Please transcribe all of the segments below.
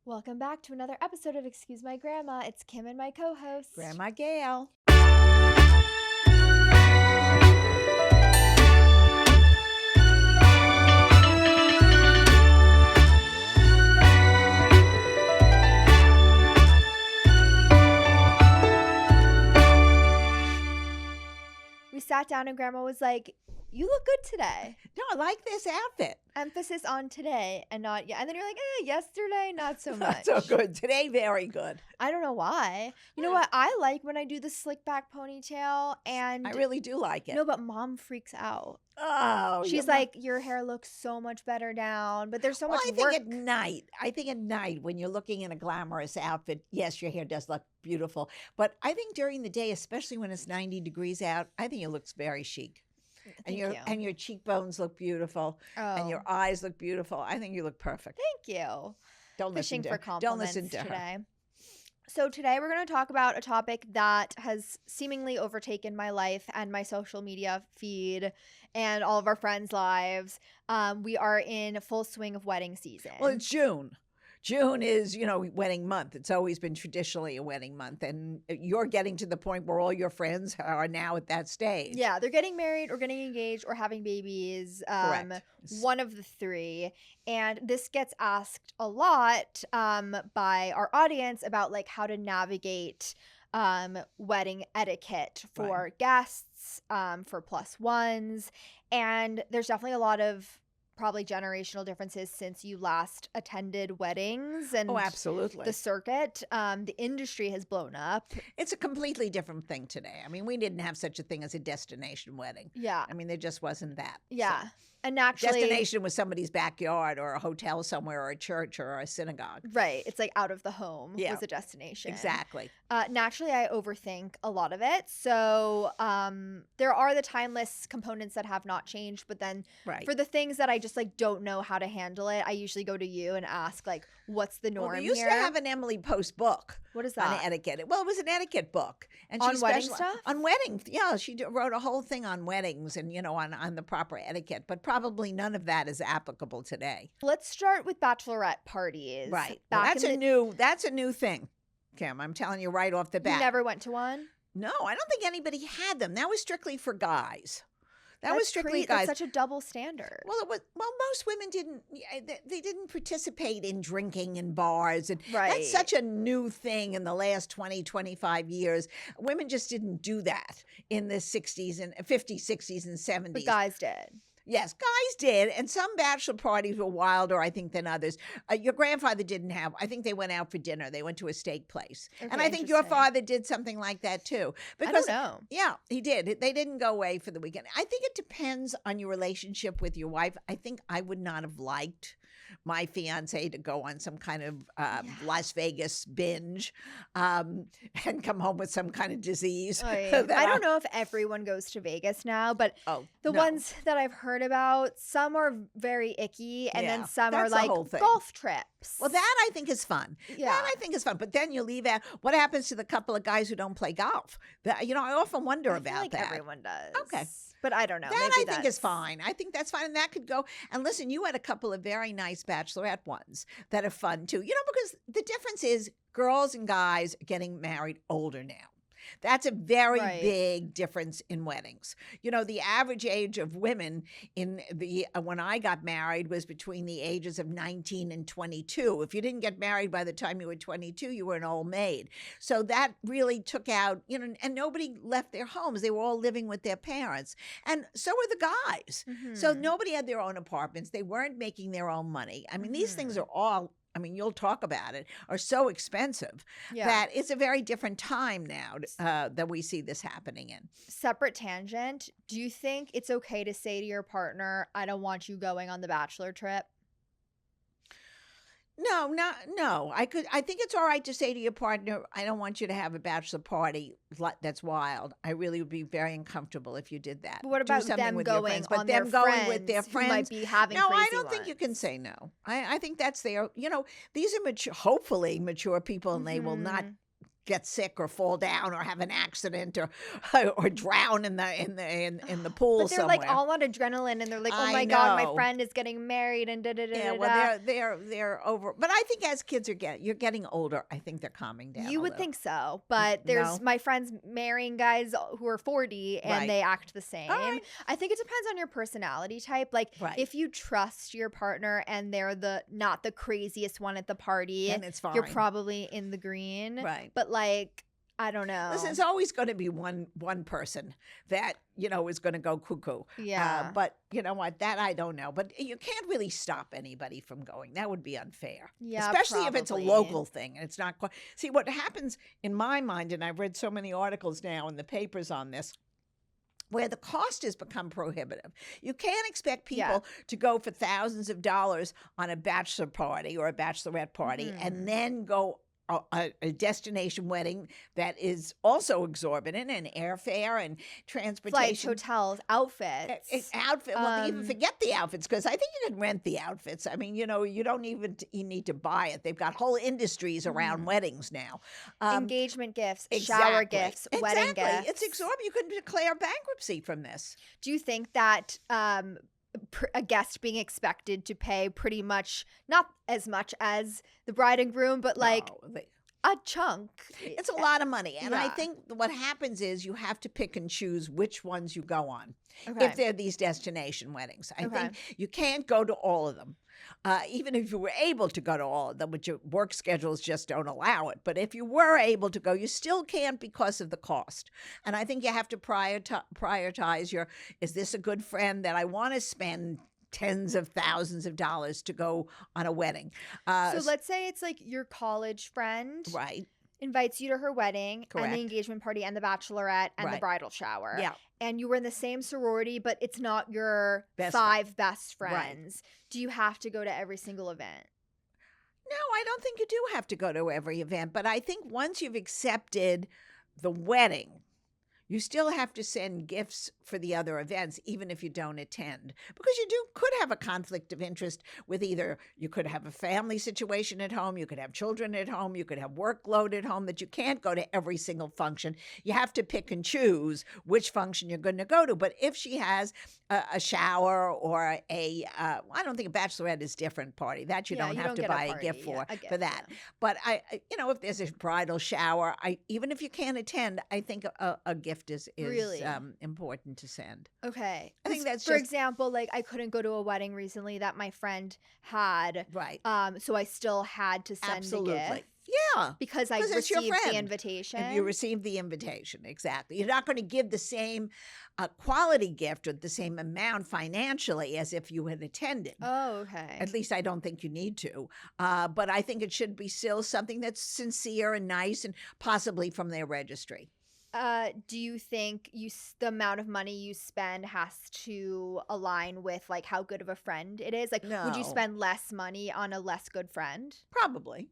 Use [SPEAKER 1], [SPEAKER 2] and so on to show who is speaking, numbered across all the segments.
[SPEAKER 1] Welcome back to another episode of Excuse My Grandma. It's Kim and my co-host.
[SPEAKER 2] Grandma Gail.
[SPEAKER 1] We sat down and Grandma was like, "You look good today."
[SPEAKER 2] No, I like this outfit.
[SPEAKER 1] Emphasis on today and not yet. And then you're like, yesterday, not so much.
[SPEAKER 2] Not so good. Today, very good.
[SPEAKER 1] I don't know why. You know what? I like when I do the slick back ponytail and
[SPEAKER 2] I really do like it.
[SPEAKER 1] no, but Mom freaks out.
[SPEAKER 2] Oh,
[SPEAKER 1] She's like, your hair looks so much better down, but there's so much
[SPEAKER 2] I
[SPEAKER 1] work.
[SPEAKER 2] think at night when you're looking in a glamorous outfit, yes, your hair does look beautiful. But I think during the day, especially when it's 90 degrees out, I think it looks very chic.
[SPEAKER 1] Thank you.
[SPEAKER 2] And your cheekbones look beautiful, and your eyes look beautiful. I think you look perfect.
[SPEAKER 1] Thank you.
[SPEAKER 2] Don't
[SPEAKER 1] Fishing
[SPEAKER 2] listen to
[SPEAKER 1] for
[SPEAKER 2] her.
[SPEAKER 1] compliments
[SPEAKER 2] Don't listen to
[SPEAKER 1] today.
[SPEAKER 2] her.
[SPEAKER 1] So today we're going to talk about a topic that has seemingly overtaken my life and my social media feed and all of our friends' lives. We are in full swing of wedding season.
[SPEAKER 2] Well, it's June. June is, wedding month. It's always been traditionally a wedding month. And you're getting to the point where all your friends are now at that stage.
[SPEAKER 1] Yeah, they're getting married or getting engaged or having babies.
[SPEAKER 2] Correct.
[SPEAKER 1] One of the three. And this gets asked a lot by our audience about like how to navigate wedding etiquette for guests, for plus ones. And there's definitely a lot of probably generational differences since you last attended weddings and
[SPEAKER 2] absolutely.
[SPEAKER 1] the circuit. The industry has blown up.
[SPEAKER 2] It's a completely different thing today. I mean, we didn't have such a thing as a destination wedding.
[SPEAKER 1] Yeah.
[SPEAKER 2] I mean, there just wasn't that.
[SPEAKER 1] Yeah.
[SPEAKER 2] So.
[SPEAKER 1] And naturally,
[SPEAKER 2] destination was somebody's backyard or a hotel somewhere or a church or a synagogue.
[SPEAKER 1] Right. It's like out of the home
[SPEAKER 2] Yeah.
[SPEAKER 1] was a destination.
[SPEAKER 2] Exactly.
[SPEAKER 1] Naturally, I overthink a lot of it. So there are the timeless components that have not changed. But then for the things that I just like don't know how to handle it, I usually go to you and ask like, what's the norm
[SPEAKER 2] Well, we used
[SPEAKER 1] here?
[SPEAKER 2] to have an Emily Post book.
[SPEAKER 1] What is
[SPEAKER 2] On
[SPEAKER 1] that?
[SPEAKER 2] etiquette. Well, it was an etiquette book. And
[SPEAKER 1] On
[SPEAKER 2] she
[SPEAKER 1] wedding stuff?
[SPEAKER 2] On weddings. Yeah, she wrote a whole thing on weddings and, on the proper etiquette. But probably none of that is applicable today.
[SPEAKER 1] Let's start with bachelorette parties.
[SPEAKER 2] Right. Well, that's a new thing, Kim. I'm telling you right off the bat.
[SPEAKER 1] You never went to one?
[SPEAKER 2] No, I don't think anybody had them. That was strictly for guys. That was strictly guys.
[SPEAKER 1] That's such a double standard.
[SPEAKER 2] Well, most women didn't. They didn't participate in drinking in bars, and that's such a new thing in the last 20, 25 years. Women just didn't do that in the 60s and 50s, 60s, and 70s.
[SPEAKER 1] But guys did.
[SPEAKER 2] Yes, guys did, and some bachelor parties were wilder, I think, than others. Your grandfather didn't have. I think they went out for dinner. They went to a steak place, and I think your father did something like that too. Because,
[SPEAKER 1] I don't know.
[SPEAKER 2] Yeah, he did. They didn't go away for the weekend. I think it depends on your relationship with your wife. I think I would not have liked my fiance to go on some kind of Las Vegas binge and come home with some kind of disease.
[SPEAKER 1] Oh, yeah. I don't know if everyone goes to Vegas now, but the ones that I've heard about, some are very icky, and then some are like golf trips.
[SPEAKER 2] Well, that I think is fun.
[SPEAKER 1] Yeah.
[SPEAKER 2] That I think is fun. But then you leave out, what happens to the couple of guys who don't play golf? I often wonder
[SPEAKER 1] I feel
[SPEAKER 2] about
[SPEAKER 1] like
[SPEAKER 2] that.
[SPEAKER 1] Everyone does.
[SPEAKER 2] Okay.
[SPEAKER 1] But I don't know.
[SPEAKER 2] That I think is fine. I think that's fine. And that could go. And listen, you had a couple of very nice bachelorette ones that are fun too. Because the difference is girls and guys are getting married older now. That's a very big difference in weddings. The average age of women when I got married was between the ages of 19 and 22. If you didn't get married by the time you were 22, you were an old maid. So that really took out, and nobody left their homes. They were all living with their parents. And so were the guys. Mm-hmm. So nobody had their own apartments. They weren't making their own money. I mean, these things are all, you'll talk about it, are so expensive that it's a very different time now that we see this happening in.
[SPEAKER 1] Separate tangent. Do you think it's okay to say to your partner, I don't want you going on the bachelor trip?
[SPEAKER 2] No. I think it's all right to say to your partner, I don't want you to have a bachelor party that's wild. I really would be very uncomfortable if you did that.
[SPEAKER 1] But what about them going on their friends with their friends? Who might be having
[SPEAKER 2] no,
[SPEAKER 1] crazy
[SPEAKER 2] I don't think you can say no. I think that's their, these are hopefully mature people, and they will not get sick or fall down or have an accident or or drown in the pool
[SPEAKER 1] But they're
[SPEAKER 2] somewhere.
[SPEAKER 1] like all on adrenaline and they're like, oh
[SPEAKER 2] I
[SPEAKER 1] my God, my
[SPEAKER 2] know.
[SPEAKER 1] friend is getting married and da da da
[SPEAKER 2] Yeah,
[SPEAKER 1] da
[SPEAKER 2] well,
[SPEAKER 1] da.
[SPEAKER 2] they're over. But I think as kids you're getting older, I think they're calming down
[SPEAKER 1] You
[SPEAKER 2] a
[SPEAKER 1] would
[SPEAKER 2] little.
[SPEAKER 1] think so, but there's
[SPEAKER 2] No,
[SPEAKER 1] my friends marrying guys who are 40 and
[SPEAKER 2] right.
[SPEAKER 1] they act the
[SPEAKER 2] All
[SPEAKER 1] same.
[SPEAKER 2] right.
[SPEAKER 1] I think it depends on your personality type. Like
[SPEAKER 2] Right.
[SPEAKER 1] if you trust your partner and they're the not the craziest one at the party,
[SPEAKER 2] Then it's
[SPEAKER 1] you're
[SPEAKER 2] fine.
[SPEAKER 1] probably in the green.
[SPEAKER 2] Right.
[SPEAKER 1] But like, I don't know.
[SPEAKER 2] Listen, there's always going to be one person that is going to go cuckoo.
[SPEAKER 1] Yeah.
[SPEAKER 2] But you know what? That I don't know. But you can't really stop anybody from going. That would be unfair.
[SPEAKER 1] Yeah,
[SPEAKER 2] Especially if it's a
[SPEAKER 1] probably.
[SPEAKER 2] local thing and it's not. See what happens in my mind, and I've read so many articles now in the papers on this, where the cost has become prohibitive. You can't expect
[SPEAKER 1] Yeah.
[SPEAKER 2] people to go for thousands of dollars on a bachelor party or a bachelorette party
[SPEAKER 1] Mhm.
[SPEAKER 2] and then go a destination wedding that is also exorbitant, and airfare and
[SPEAKER 1] Flights,
[SPEAKER 2] transportation.
[SPEAKER 1] hotels, outfits.
[SPEAKER 2] Outfit. Well, even
[SPEAKER 1] Um,
[SPEAKER 2] forget the outfits, because I think you can rent the outfits. I mean, you don't even you need to buy it. They've got whole industries around
[SPEAKER 1] Mhm.
[SPEAKER 2] weddings now.
[SPEAKER 1] engagement gifts, shower
[SPEAKER 2] Exactly.
[SPEAKER 1] gifts, wedding
[SPEAKER 2] Exactly. It's
[SPEAKER 1] gifts.
[SPEAKER 2] exorbitant. You could declare bankruptcy from this.
[SPEAKER 1] Do you think that a guest being expected to pay pretty much not as much as the bride and groom, but like
[SPEAKER 2] No,
[SPEAKER 1] a chunk?
[SPEAKER 2] it's a lot of money. And I
[SPEAKER 1] Yeah.
[SPEAKER 2] think what happens is you have to pick and choose which ones you go on.
[SPEAKER 1] Okay.
[SPEAKER 2] If they're these destination weddings, I
[SPEAKER 1] Okay.
[SPEAKER 2] think you can't go to all of them. Even if you were able to go to all of them, which your work schedules just don't allow it. But if you were able to go, you still can't because of the cost. And I think you have to prioritize is this a good friend that I want to spend tens of thousands of dollars to go on a wedding?
[SPEAKER 1] So let's say it's like your college friend
[SPEAKER 2] Right.
[SPEAKER 1] invites you to her wedding and
[SPEAKER 2] Correct.
[SPEAKER 1] the engagement party and the bachelorette and the
[SPEAKER 2] Right.
[SPEAKER 1] bridal shower.
[SPEAKER 2] Yeah.
[SPEAKER 1] And you were in the same sorority, but it's not your
[SPEAKER 2] Best
[SPEAKER 1] 5 best
[SPEAKER 2] Right.
[SPEAKER 1] friends. Do you have to go to every single event?
[SPEAKER 2] No, I don't think you do have to go to every event, but I think once you've accepted the wedding, you still have to send gifts for the other events, even if you don't attend, because you could have a conflict of interest with either you could have a family situation at home, you could have children at home, you could have workload at home, that you can't go to every single function. You have to pick and choose which function you're going to go to. But if she has a shower or I don't think a bachelorette is different party that you
[SPEAKER 1] Yeah,
[SPEAKER 2] don't
[SPEAKER 1] you
[SPEAKER 2] have
[SPEAKER 1] don't
[SPEAKER 2] to
[SPEAKER 1] get a
[SPEAKER 2] buy a
[SPEAKER 1] party.
[SPEAKER 2] gift
[SPEAKER 1] Yeah,
[SPEAKER 2] for
[SPEAKER 1] a
[SPEAKER 2] for
[SPEAKER 1] gift,
[SPEAKER 2] that.
[SPEAKER 1] yeah.
[SPEAKER 2] But if there's a bridal shower, even if you can't attend, I think a gift is
[SPEAKER 1] Really?
[SPEAKER 2] important to send.
[SPEAKER 1] Okay.
[SPEAKER 2] I think
[SPEAKER 1] 'Cause
[SPEAKER 2] that's
[SPEAKER 1] for
[SPEAKER 2] just
[SPEAKER 1] example, like I couldn't go to a wedding recently that my friend had.
[SPEAKER 2] right.
[SPEAKER 1] So I still had to send a
[SPEAKER 2] Absolutely.
[SPEAKER 1] gift
[SPEAKER 2] Yeah.
[SPEAKER 1] because I
[SPEAKER 2] 'Cause it's your
[SPEAKER 1] received the
[SPEAKER 2] friend.
[SPEAKER 1] invitation.
[SPEAKER 2] If you receive the invitation, exactly. You're not going to give the same quality gift or the same amount financially as if you had attended.
[SPEAKER 1] Oh, okay.
[SPEAKER 2] At least I don't think you need to. But I think it should be still something that's sincere and nice, and possibly from their registry.
[SPEAKER 1] Do you think the amount of money you spend has to align with like how good of a friend it is? Like, would you
[SPEAKER 2] No.
[SPEAKER 1] spend less money on a less good friend?
[SPEAKER 2] Probably.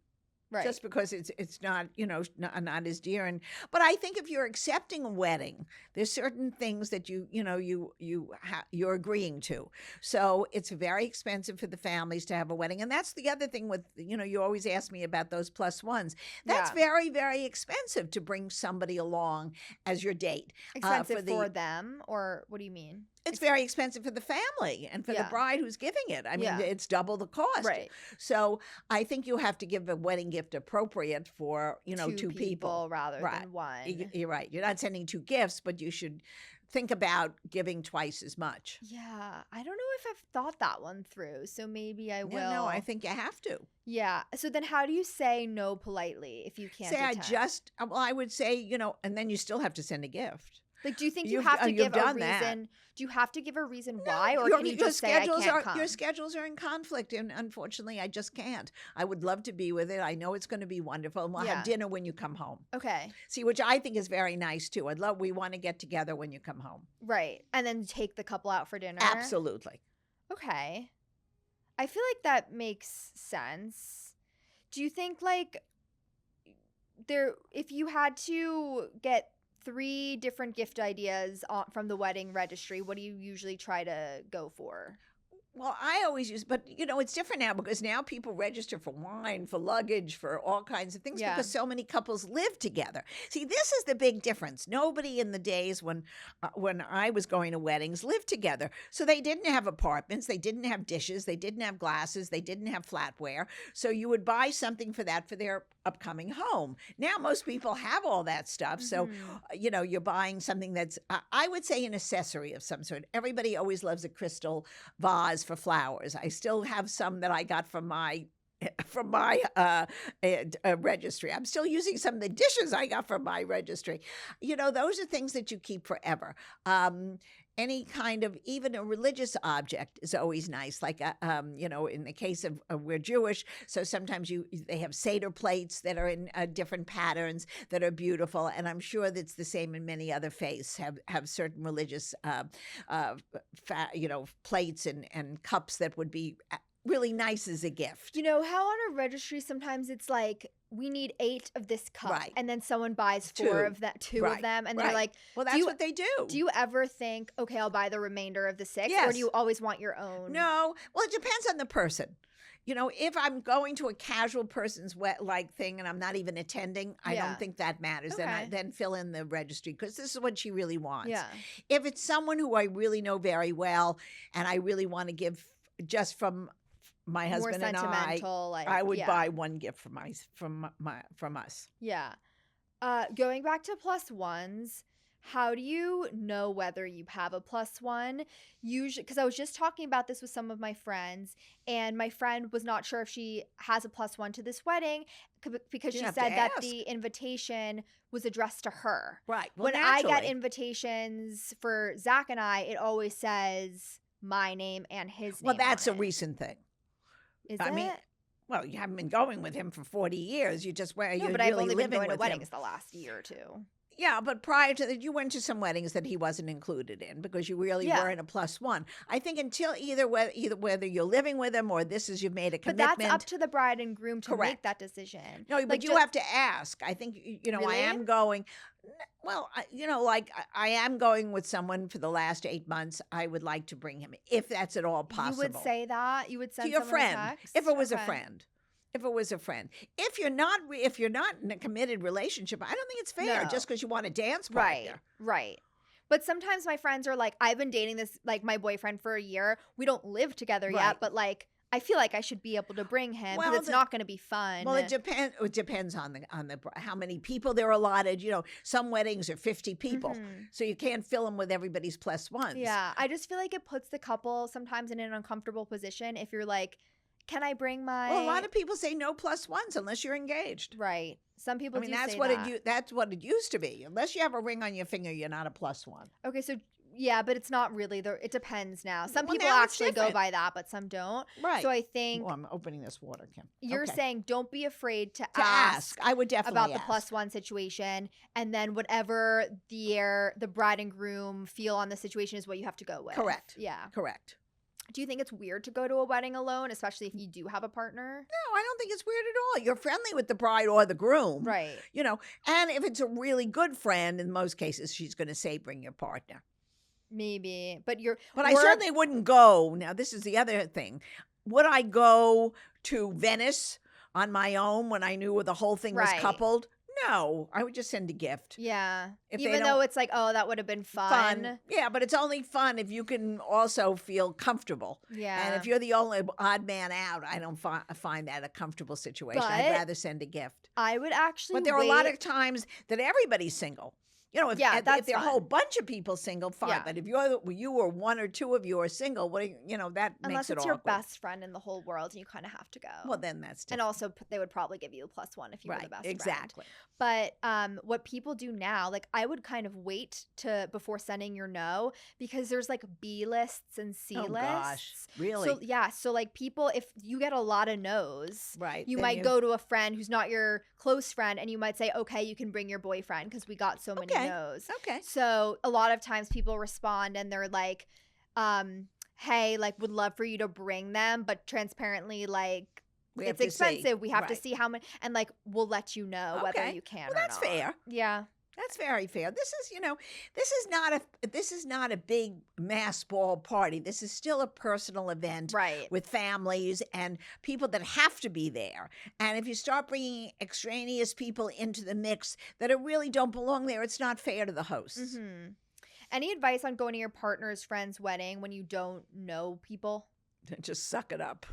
[SPEAKER 1] Right.
[SPEAKER 2] Just because it's not not as dear. But I think if you're accepting a wedding, there's certain things that you're agreeing to. So it's very expensive for the families to have a wedding, and that's the other thing with you always ask me about those plus ones. That's
[SPEAKER 1] Yeah.
[SPEAKER 2] very, very expensive to bring somebody along as your date.
[SPEAKER 1] Expensive for them, or what do you mean?
[SPEAKER 2] It's very expensive for the family and for the
[SPEAKER 1] Yeah.
[SPEAKER 2] bride who's giving it. I mean,
[SPEAKER 1] Yeah.
[SPEAKER 2] it's double the cost.
[SPEAKER 1] Right.
[SPEAKER 2] So I think you have to give a wedding gift appropriate for, two people.
[SPEAKER 1] rather
[SPEAKER 2] Right.
[SPEAKER 1] than one.
[SPEAKER 2] You're right. You're not sending 2 gifts, but you should think about giving twice as much.
[SPEAKER 1] Yeah, I don't know if I've thought that one through, so maybe I will.
[SPEAKER 2] No, I think you have to.
[SPEAKER 1] Yeah. So then how do you say no politely if you can't
[SPEAKER 2] Say,
[SPEAKER 1] attend?
[SPEAKER 2] I would say, and then you still have to send a gift.
[SPEAKER 1] Like, do you think you
[SPEAKER 2] You've
[SPEAKER 1] have to
[SPEAKER 2] you've
[SPEAKER 1] give a
[SPEAKER 2] done that.
[SPEAKER 1] reason? Do you have to give a reason
[SPEAKER 2] No,
[SPEAKER 1] why, or can you just say I can't come?
[SPEAKER 2] Your schedules are in conflict, and unfortunately, I just can't. I would love to be with it. I know it's going to be wonderful, and we'll
[SPEAKER 1] Yeah.
[SPEAKER 2] have dinner when you come home.
[SPEAKER 1] Okay,
[SPEAKER 2] See, which I think is very nice too. We want to get together when you come home.
[SPEAKER 1] right. And then take the couple out for dinner.
[SPEAKER 2] Absolutely.
[SPEAKER 1] Okay. I feel like that makes sense. Do you think like if you had to get 3 different gift ideas from the wedding registry, what do you usually try to go for?
[SPEAKER 2] Well, I always use, but it's different now because now people register for wine, for luggage, for all kinds of things
[SPEAKER 1] Yeah.
[SPEAKER 2] because so many couples live together. See, this is the big difference. Nobody in the days when I was going to weddings lived together, so they didn't have apartments, they didn't have dishes, they didn't have glasses, they didn't have flatware. So you would buy something for that for their upcoming home. Now most people have all that stuff, so you're buying something that's I would say an accessory of some sort. Everybody always loves a crystal vase for flowers. I still have some that I got from my registry. I'm still using some of the dishes I got from my registry. Those are things that you keep forever. Any kind of, even a religious object is always nice. Like, in the case of we're Jewish, so sometimes they have Seder plates that are in different patterns that are beautiful. And I'm sure that's the same in many other faiths, have certain religious, plates and cups that would be really nice as a gift.
[SPEAKER 1] You know how on a registry sometimes it's like, we need 8 of this cup,
[SPEAKER 2] Right.
[SPEAKER 1] and then someone buys 4 of that, 2
[SPEAKER 2] Right.
[SPEAKER 1] of them, and
[SPEAKER 2] Right.
[SPEAKER 1] they're like,
[SPEAKER 2] well, that's what they do.
[SPEAKER 1] do you ever think, okay, I'll buy the remainder of the 6, or
[SPEAKER 2] Yes.
[SPEAKER 1] do you always want your own?
[SPEAKER 2] No. Well, it depends on the person. If I'm going to a casual person's thing and I'm not even attending, I
[SPEAKER 1] Yeah.
[SPEAKER 2] don't think that matters.
[SPEAKER 1] Okay.
[SPEAKER 2] Then fill in the registry because this is what she really wants.
[SPEAKER 1] Yeah.
[SPEAKER 2] If it's someone who I really know very well and I really want to give just from my
[SPEAKER 1] More
[SPEAKER 2] husband and
[SPEAKER 1] sentimental, like,
[SPEAKER 2] I would
[SPEAKER 1] yeah.
[SPEAKER 2] buy one gift from us.
[SPEAKER 1] Yeah. Going back to plus ones, how do you know whether you have a plus one? Usually, because I was just talking about this with some of my friends, and my friend was not sure if she has a plus one to this wedding because
[SPEAKER 2] You
[SPEAKER 1] she
[SPEAKER 2] have
[SPEAKER 1] said
[SPEAKER 2] to
[SPEAKER 1] that
[SPEAKER 2] ask.
[SPEAKER 1] the invitation was addressed to her.
[SPEAKER 2] Right. Well,
[SPEAKER 1] When I get
[SPEAKER 2] naturally.
[SPEAKER 1] invitations for Zach and I, it always says my name and his name.
[SPEAKER 2] Well, that's a
[SPEAKER 1] on it.
[SPEAKER 2] recent thing.
[SPEAKER 1] Is
[SPEAKER 2] I
[SPEAKER 1] it?
[SPEAKER 2] mean, well, you haven't been going with him for 40 years. You just
[SPEAKER 1] No,
[SPEAKER 2] you're
[SPEAKER 1] but I've
[SPEAKER 2] really
[SPEAKER 1] only been
[SPEAKER 2] living
[SPEAKER 1] going to
[SPEAKER 2] with
[SPEAKER 1] weddings
[SPEAKER 2] him.
[SPEAKER 1] the last year or two.
[SPEAKER 2] Yeah, but prior to that, you went to some weddings that he wasn't included in because you really
[SPEAKER 1] Yeah.
[SPEAKER 2] weren't a plus one. I think until either whether you're living with him or this is you've made a
[SPEAKER 1] But
[SPEAKER 2] commitment.
[SPEAKER 1] that's up to the bride and groom to make
[SPEAKER 2] Correct.
[SPEAKER 1] that decision.
[SPEAKER 2] No, but
[SPEAKER 1] Like,
[SPEAKER 2] you have to ask. I think I
[SPEAKER 1] Really?
[SPEAKER 2] am going. Well, I am going with someone for the last 8 months. I would like to bring him if that's at all possible.
[SPEAKER 1] You would say that? You would
[SPEAKER 2] to
[SPEAKER 1] send
[SPEAKER 2] your
[SPEAKER 1] someone
[SPEAKER 2] friend
[SPEAKER 1] a text?
[SPEAKER 2] if it was a
[SPEAKER 1] Okay.
[SPEAKER 2] friend. If it was a friend, if you're not in a committed relationship, I don't think it's fair
[SPEAKER 1] No.
[SPEAKER 2] just because you want a dance
[SPEAKER 1] Right,
[SPEAKER 2] partner.
[SPEAKER 1] right. But sometimes my friends are like, I've been dating this, like, my boyfriend for a year. We don't live together
[SPEAKER 2] Right.
[SPEAKER 1] yet, but, like, I feel like I should be able to bring him because
[SPEAKER 2] Well,
[SPEAKER 1] it's not going to be fun.
[SPEAKER 2] Well, it depends on the how many people they're allotted. Some weddings are 50 people,
[SPEAKER 1] Mhm.
[SPEAKER 2] so you can't fill them with everybody's plus ones.
[SPEAKER 1] Yeah, I just feel like it puts the couple sometimes in an uncomfortable position if you're like, can I bring my...
[SPEAKER 2] Well, a lot of people say no plus ones unless you're engaged.
[SPEAKER 1] Right. Some people
[SPEAKER 2] I mean,
[SPEAKER 1] do
[SPEAKER 2] that's
[SPEAKER 1] say
[SPEAKER 2] what
[SPEAKER 1] that.
[SPEAKER 2] that's what it used to be. Unless you have a ring on your finger, you're not a plus one.
[SPEAKER 1] Okay, so yeah, but it's not really it depends now. Some
[SPEAKER 2] Well,
[SPEAKER 1] people
[SPEAKER 2] now it's
[SPEAKER 1] actually go
[SPEAKER 2] different.
[SPEAKER 1] by that, but some don't.
[SPEAKER 2] Right.
[SPEAKER 1] So I think
[SPEAKER 2] Oh, I'm opening this water, Kim.
[SPEAKER 1] you're
[SPEAKER 2] Okay.
[SPEAKER 1] saying don't be afraid to
[SPEAKER 2] To ask. I would definitely
[SPEAKER 1] about the
[SPEAKER 2] ask.
[SPEAKER 1] plus one situation, and then whatever the bride and groom feel on the situation is what you have to go with.
[SPEAKER 2] Correct.
[SPEAKER 1] Yeah.
[SPEAKER 2] Correct.
[SPEAKER 1] Do you think it's weird to go to a wedding alone, especially if you do have a partner?
[SPEAKER 2] No, I don't think it's weird at all. You're friendly with the bride or the groom.
[SPEAKER 1] Right.
[SPEAKER 2] And if it's a really good friend, in most cases, she's going to say, bring your partner.
[SPEAKER 1] Maybe. But
[SPEAKER 2] But I certainly wouldn't go. Now, this is the other thing. Would I go to Venice on my own when I knew the whole thing was
[SPEAKER 1] Right.
[SPEAKER 2] coupled? No, I would just send a gift.
[SPEAKER 1] Yeah.
[SPEAKER 2] If they
[SPEAKER 1] Even
[SPEAKER 2] don't-
[SPEAKER 1] though it's like, oh, that would have been fun.
[SPEAKER 2] Yeah, but it's only fun if you can also feel comfortable.
[SPEAKER 1] Yeah.
[SPEAKER 2] And if you're the only odd man out, I don't find that a comfortable situation. I'd
[SPEAKER 1] But
[SPEAKER 2] rather send a gift.
[SPEAKER 1] I would actually
[SPEAKER 2] But there are a lot of times that everybody's single. If,
[SPEAKER 1] Yeah,
[SPEAKER 2] if
[SPEAKER 1] that's
[SPEAKER 2] there are a whole
[SPEAKER 1] fun.
[SPEAKER 2] bunch of people single, fine.
[SPEAKER 1] Yeah.
[SPEAKER 2] But if you or one or two of you are single, that
[SPEAKER 1] Unless
[SPEAKER 2] makes it
[SPEAKER 1] it's your
[SPEAKER 2] awkward.
[SPEAKER 1] best friend in the whole world and you kind of have to go.
[SPEAKER 2] Well, then that's
[SPEAKER 1] and
[SPEAKER 2] different.
[SPEAKER 1] also they would probably give you a plus one if you were the
[SPEAKER 2] Right,
[SPEAKER 1] best friend.
[SPEAKER 2] exactly.
[SPEAKER 1] But what people do now, like I would kind of wait before sending your no because there's like B lists and C
[SPEAKER 2] Oh,
[SPEAKER 1] lists.
[SPEAKER 2] gosh, really?
[SPEAKER 1] So yeah, so like people, if you get a lot of no's,
[SPEAKER 2] Right.
[SPEAKER 1] you
[SPEAKER 2] then
[SPEAKER 1] might go to a friend who's not your close friend and you might say, okay, you can bring your boyfriend because we got so many
[SPEAKER 2] Okay.
[SPEAKER 1] no's.
[SPEAKER 2] Okay.
[SPEAKER 1] So a lot of times people respond and they're like, hey, like would love for you to bring them, but transparently, like
[SPEAKER 2] We have
[SPEAKER 1] it's
[SPEAKER 2] to see.
[SPEAKER 1] expensive. We have to
[SPEAKER 2] Right.
[SPEAKER 1] see how many, and like we'll let you know whether
[SPEAKER 2] Okay.
[SPEAKER 1] you can
[SPEAKER 2] Well,
[SPEAKER 1] or
[SPEAKER 2] that's
[SPEAKER 1] not.
[SPEAKER 2] fair.
[SPEAKER 1] Yeah.
[SPEAKER 2] That's very fair. This is not a big mass ball party. This is still a personal event
[SPEAKER 1] Right.
[SPEAKER 2] with families and people that have to be there. And if you start bringing extraneous people into the mix that really don't belong there, it's not fair to the hosts.
[SPEAKER 1] Mm-hmm. Any advice on going to your partner's friend's wedding when you don't know people?
[SPEAKER 2] Just suck it up.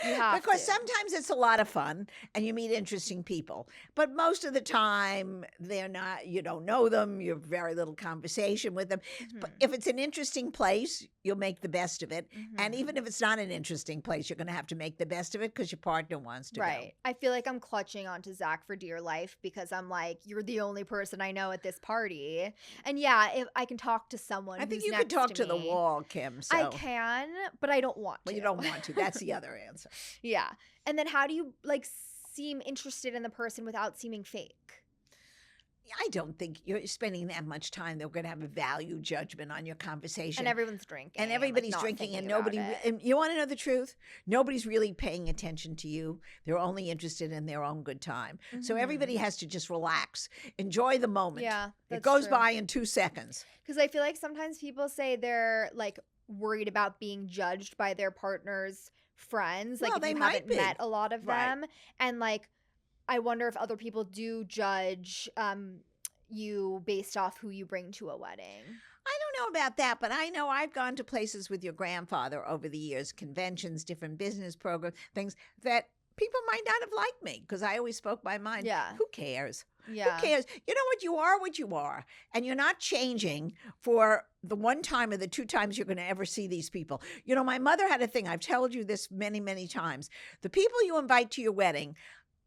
[SPEAKER 1] You have
[SPEAKER 2] Because
[SPEAKER 1] to.
[SPEAKER 2] sometimes it's a lot of fun and you meet interesting people. But most of the time, you don't know them. You have very little conversation with them. But if it's an interesting place, you'll make the best of it. And even if it's not an interesting place, you're going to have to make the best of it because your partner wants to
[SPEAKER 1] Right. I feel like I'm clutching onto Zach for dear life because I'm like, you're the only person I know at this party. And yeah, if I can talk to someone
[SPEAKER 2] go. I think
[SPEAKER 1] who's
[SPEAKER 2] you
[SPEAKER 1] next
[SPEAKER 2] could talk to the
[SPEAKER 1] me,
[SPEAKER 2] wall, Kim. So.
[SPEAKER 1] I can, but I don't want to.
[SPEAKER 2] Well, you don't want to. That's the other answer.
[SPEAKER 1] Yeah. And then how do you like seem interested in the person without seeming fake?
[SPEAKER 2] I don't think you're spending that much time. They're going to have a value judgment on your conversation.
[SPEAKER 1] And everyone's drinking.
[SPEAKER 2] And everybody's
[SPEAKER 1] like,
[SPEAKER 2] drinking, and
[SPEAKER 1] about
[SPEAKER 2] nobody.
[SPEAKER 1] it.
[SPEAKER 2] And you want to know the truth? Nobody's really paying attention to you. They're only interested in their own good time. So everybody has to just relax, enjoy the moment.
[SPEAKER 1] Yeah,
[SPEAKER 2] it goes
[SPEAKER 1] true.
[SPEAKER 2] by in 2 seconds.
[SPEAKER 1] Because I feel like sometimes people say they're like worried about being judged by their partner's friends. Like
[SPEAKER 2] Well,
[SPEAKER 1] if
[SPEAKER 2] they
[SPEAKER 1] you
[SPEAKER 2] might
[SPEAKER 1] haven't
[SPEAKER 2] be.
[SPEAKER 1] met a lot of
[SPEAKER 2] Right.
[SPEAKER 1] them, and like I wonder if other people do judge you based off who you bring to a wedding.
[SPEAKER 2] I don't know about that, but I know I've gone to places with your grandfather over the years, conventions, different business programs, things that people might not have liked me because I always spoke my mind.
[SPEAKER 1] Yeah.
[SPEAKER 2] Who cares?
[SPEAKER 1] Yeah.
[SPEAKER 2] Who cares? You know what you are. And you're not changing for the one time or the 2 times you're going to ever see these people. You know, my mother had a thing. I've told you this many, many times. The people you invite to your wedding,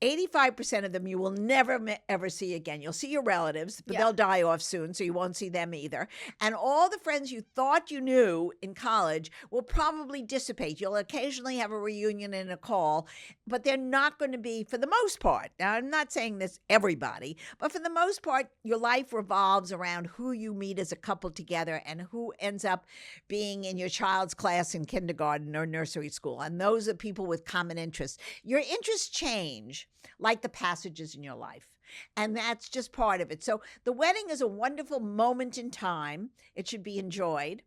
[SPEAKER 2] 85% of them you will never ever see again. You'll see your relatives, but they'll die off soon, so you won't see them either. And all the friends you thought you knew in college will probably dissipate. You'll occasionally have a reunion and a call, but they're not going to be, for the most part. Now, I'm not saying this everybody, but for the most part, your life revolves around who you meet as a couple together and who ends up being in your child's class in kindergarten or nursery school. And those are people with common interests. Your interests change like the passages in your life. And that's just part of it. So the wedding is a wonderful moment in time. It should be enjoyed.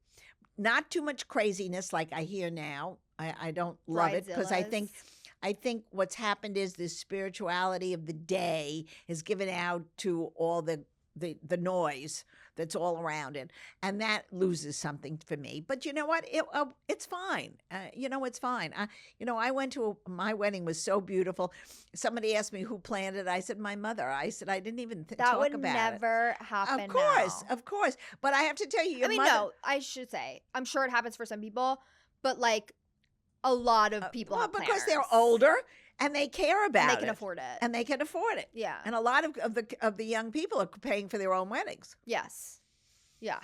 [SPEAKER 2] Not too much craziness like I hear now. I don't love it because I think what's happened is this spirituality of the day is given out to all the noise that's all around it, and that loses something for me. But you know what? It's fine. It's fine. I went to my wedding was so beautiful. Somebody asked me who planned it. I said my mother. I said I didn't even talk about it.
[SPEAKER 1] That would never happen.
[SPEAKER 2] Of course. But I have to tell you,
[SPEAKER 1] no, I should say, I'm sure it happens for some people, but like a lot of people have
[SPEAKER 2] because
[SPEAKER 1] planners.
[SPEAKER 2] they're older. And they care about it.
[SPEAKER 1] And they can afford it.
[SPEAKER 2] And they can afford it.
[SPEAKER 1] Yeah.
[SPEAKER 2] And a lot of the young people are paying for their own weddings.
[SPEAKER 1] Yes. Yeah.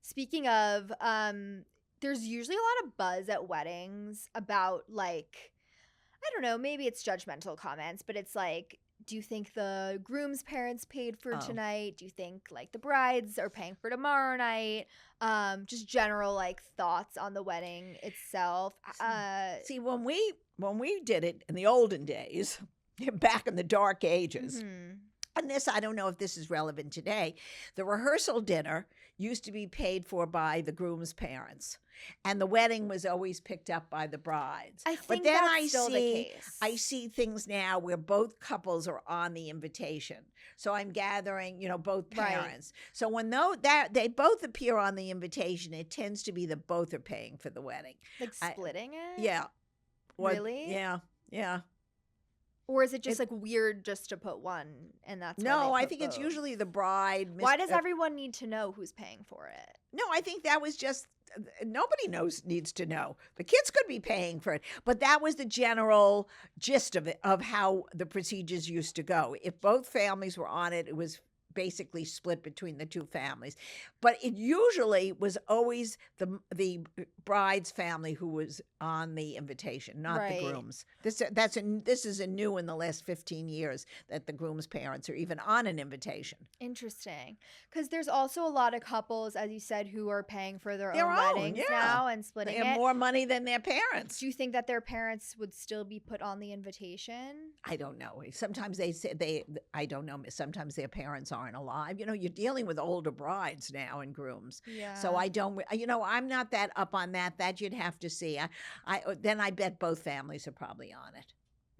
[SPEAKER 1] Speaking of, there's usually a lot of buzz at weddings about like, I don't know, maybe it's judgmental comments, but it's like, do you think the groom's parents paid for tonight? Do you think like the brides are paying for tomorrow night? Just general like thoughts on the wedding itself.
[SPEAKER 2] See, when we did it in the olden days, back in the dark ages, and this, I don't know if this is relevant today, the rehearsal dinner used to be paid for by the groom's parents. And the wedding was always picked up by the brides.
[SPEAKER 1] I think
[SPEAKER 2] but then
[SPEAKER 1] that's still the case.
[SPEAKER 2] I see things now where both couples are on the invitation. So I'm gathering, both parents. Right. So when they both appear on the invitation, it tends to be that both are paying for the wedding.
[SPEAKER 1] Like splitting it?
[SPEAKER 2] Yeah.
[SPEAKER 1] Really?
[SPEAKER 2] Yeah.
[SPEAKER 1] Or is it just like weird just to put one and that's
[SPEAKER 2] No,
[SPEAKER 1] I
[SPEAKER 2] think it's usually the bride.
[SPEAKER 1] Why does everyone need to know who's paying for it?
[SPEAKER 2] No, I think that was just nobody needs to know. The kids could be paying for it, but that was the general gist of it, of how the procedures used to go. If both families were on it, it was basically split between the 2 families. But it usually was always the bride's family who was on the invitation, not the groom's. This is a new in the last 15 years that the groom's parents are even on an invitation.
[SPEAKER 1] Interesting. Because there's also a lot of couples, as you said, who are paying for their own weddings now and splitting
[SPEAKER 2] They have more money than their parents.
[SPEAKER 1] Do you think that their parents would still be put on the invitation?
[SPEAKER 2] I don't know. Sometimes they say I don't know. Sometimes their parents aren't. aren't alive. You know, you're dealing with older brides now and grooms.
[SPEAKER 1] Yeah.
[SPEAKER 2] So I don't, I'm not that up on that. That you'd have to see. Then I bet both families are probably on it.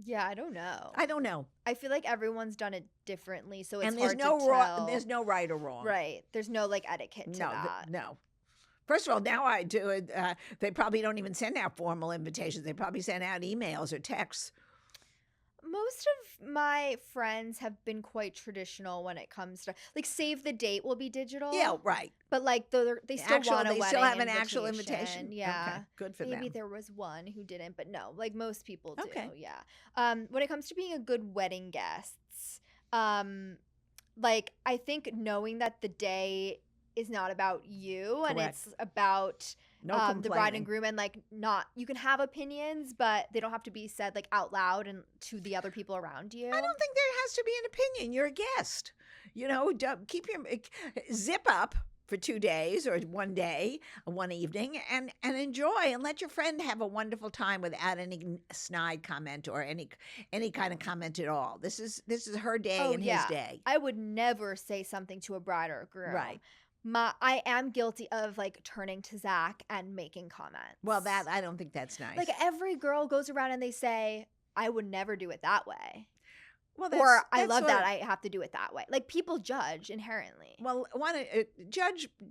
[SPEAKER 1] Yeah, I don't know.
[SPEAKER 2] I don't know.
[SPEAKER 1] I feel like everyone's done it differently, so it's
[SPEAKER 2] And there's
[SPEAKER 1] hard
[SPEAKER 2] no
[SPEAKER 1] to tell.
[SPEAKER 2] there's no right or wrong.
[SPEAKER 1] Right. There's no like etiquette to
[SPEAKER 2] No,
[SPEAKER 1] that.
[SPEAKER 2] no. First of all, now I do it. They probably don't even send out formal invitations. They probably send out emails or texts.
[SPEAKER 1] Most of my friends have been quite traditional when it comes to like save the date will be digital.
[SPEAKER 2] Yeah, right.
[SPEAKER 1] But like they still want a
[SPEAKER 2] They
[SPEAKER 1] wedding
[SPEAKER 2] still have an actual invitation.
[SPEAKER 1] Yeah.
[SPEAKER 2] Okay, good for
[SPEAKER 1] Maybe
[SPEAKER 2] them.
[SPEAKER 1] there was one who didn't, but no, like most people do.
[SPEAKER 2] Okay.
[SPEAKER 1] Yeah. When it comes to being a good wedding guests, like I think knowing that the day is not about you and
[SPEAKER 2] Correct.
[SPEAKER 1] it's about
[SPEAKER 2] No
[SPEAKER 1] the bride
[SPEAKER 2] complaining.
[SPEAKER 1] and groom, and like not you can have opinions, but they don't have to be said like out loud and to the other people around you.
[SPEAKER 2] I don't think there has to be an opinion. You're a guest. You know, keep your zip up for 2 days or one day, one evening, and enjoy and let your friend have a wonderful time without any snide comment or any kind of comment at all. This is her day and his day.
[SPEAKER 1] I would never say something to a bride or a groom.
[SPEAKER 2] Right.
[SPEAKER 1] I am guilty of like turning to Zach and making comments.
[SPEAKER 2] Well, that I don't think that's nice.
[SPEAKER 1] like every girl goes around and they say, I would never do it that way.
[SPEAKER 2] well,
[SPEAKER 1] Or I
[SPEAKER 2] that's
[SPEAKER 1] love
[SPEAKER 2] sort
[SPEAKER 1] that
[SPEAKER 2] of-
[SPEAKER 1] I have to do it that way. Like people judge inherently.
[SPEAKER 2] Well,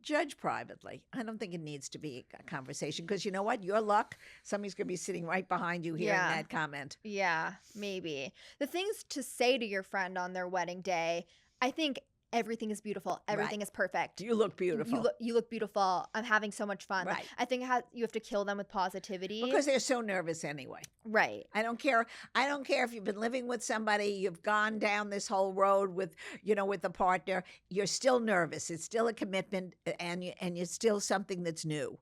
[SPEAKER 2] judge privately. I don't think it needs to be a conversation because you know what? Your luck, somebody's going to be sitting right behind you hearing
[SPEAKER 1] Yeah.
[SPEAKER 2] that comment.
[SPEAKER 1] Yeah, maybe. The things to say to your friend on their wedding day, I think everything is beautiful. Everything is perfect.
[SPEAKER 2] You look beautiful.
[SPEAKER 1] You look beautiful. I'm having so much fun.
[SPEAKER 2] Right.
[SPEAKER 1] I think you have to kill them with positivity.
[SPEAKER 2] Because they're so nervous anyway.
[SPEAKER 1] Right.
[SPEAKER 2] I don't care if you've been living with somebody, you've gone down this whole road with a partner, you're still nervous. It's still a commitment and it's still something that's new.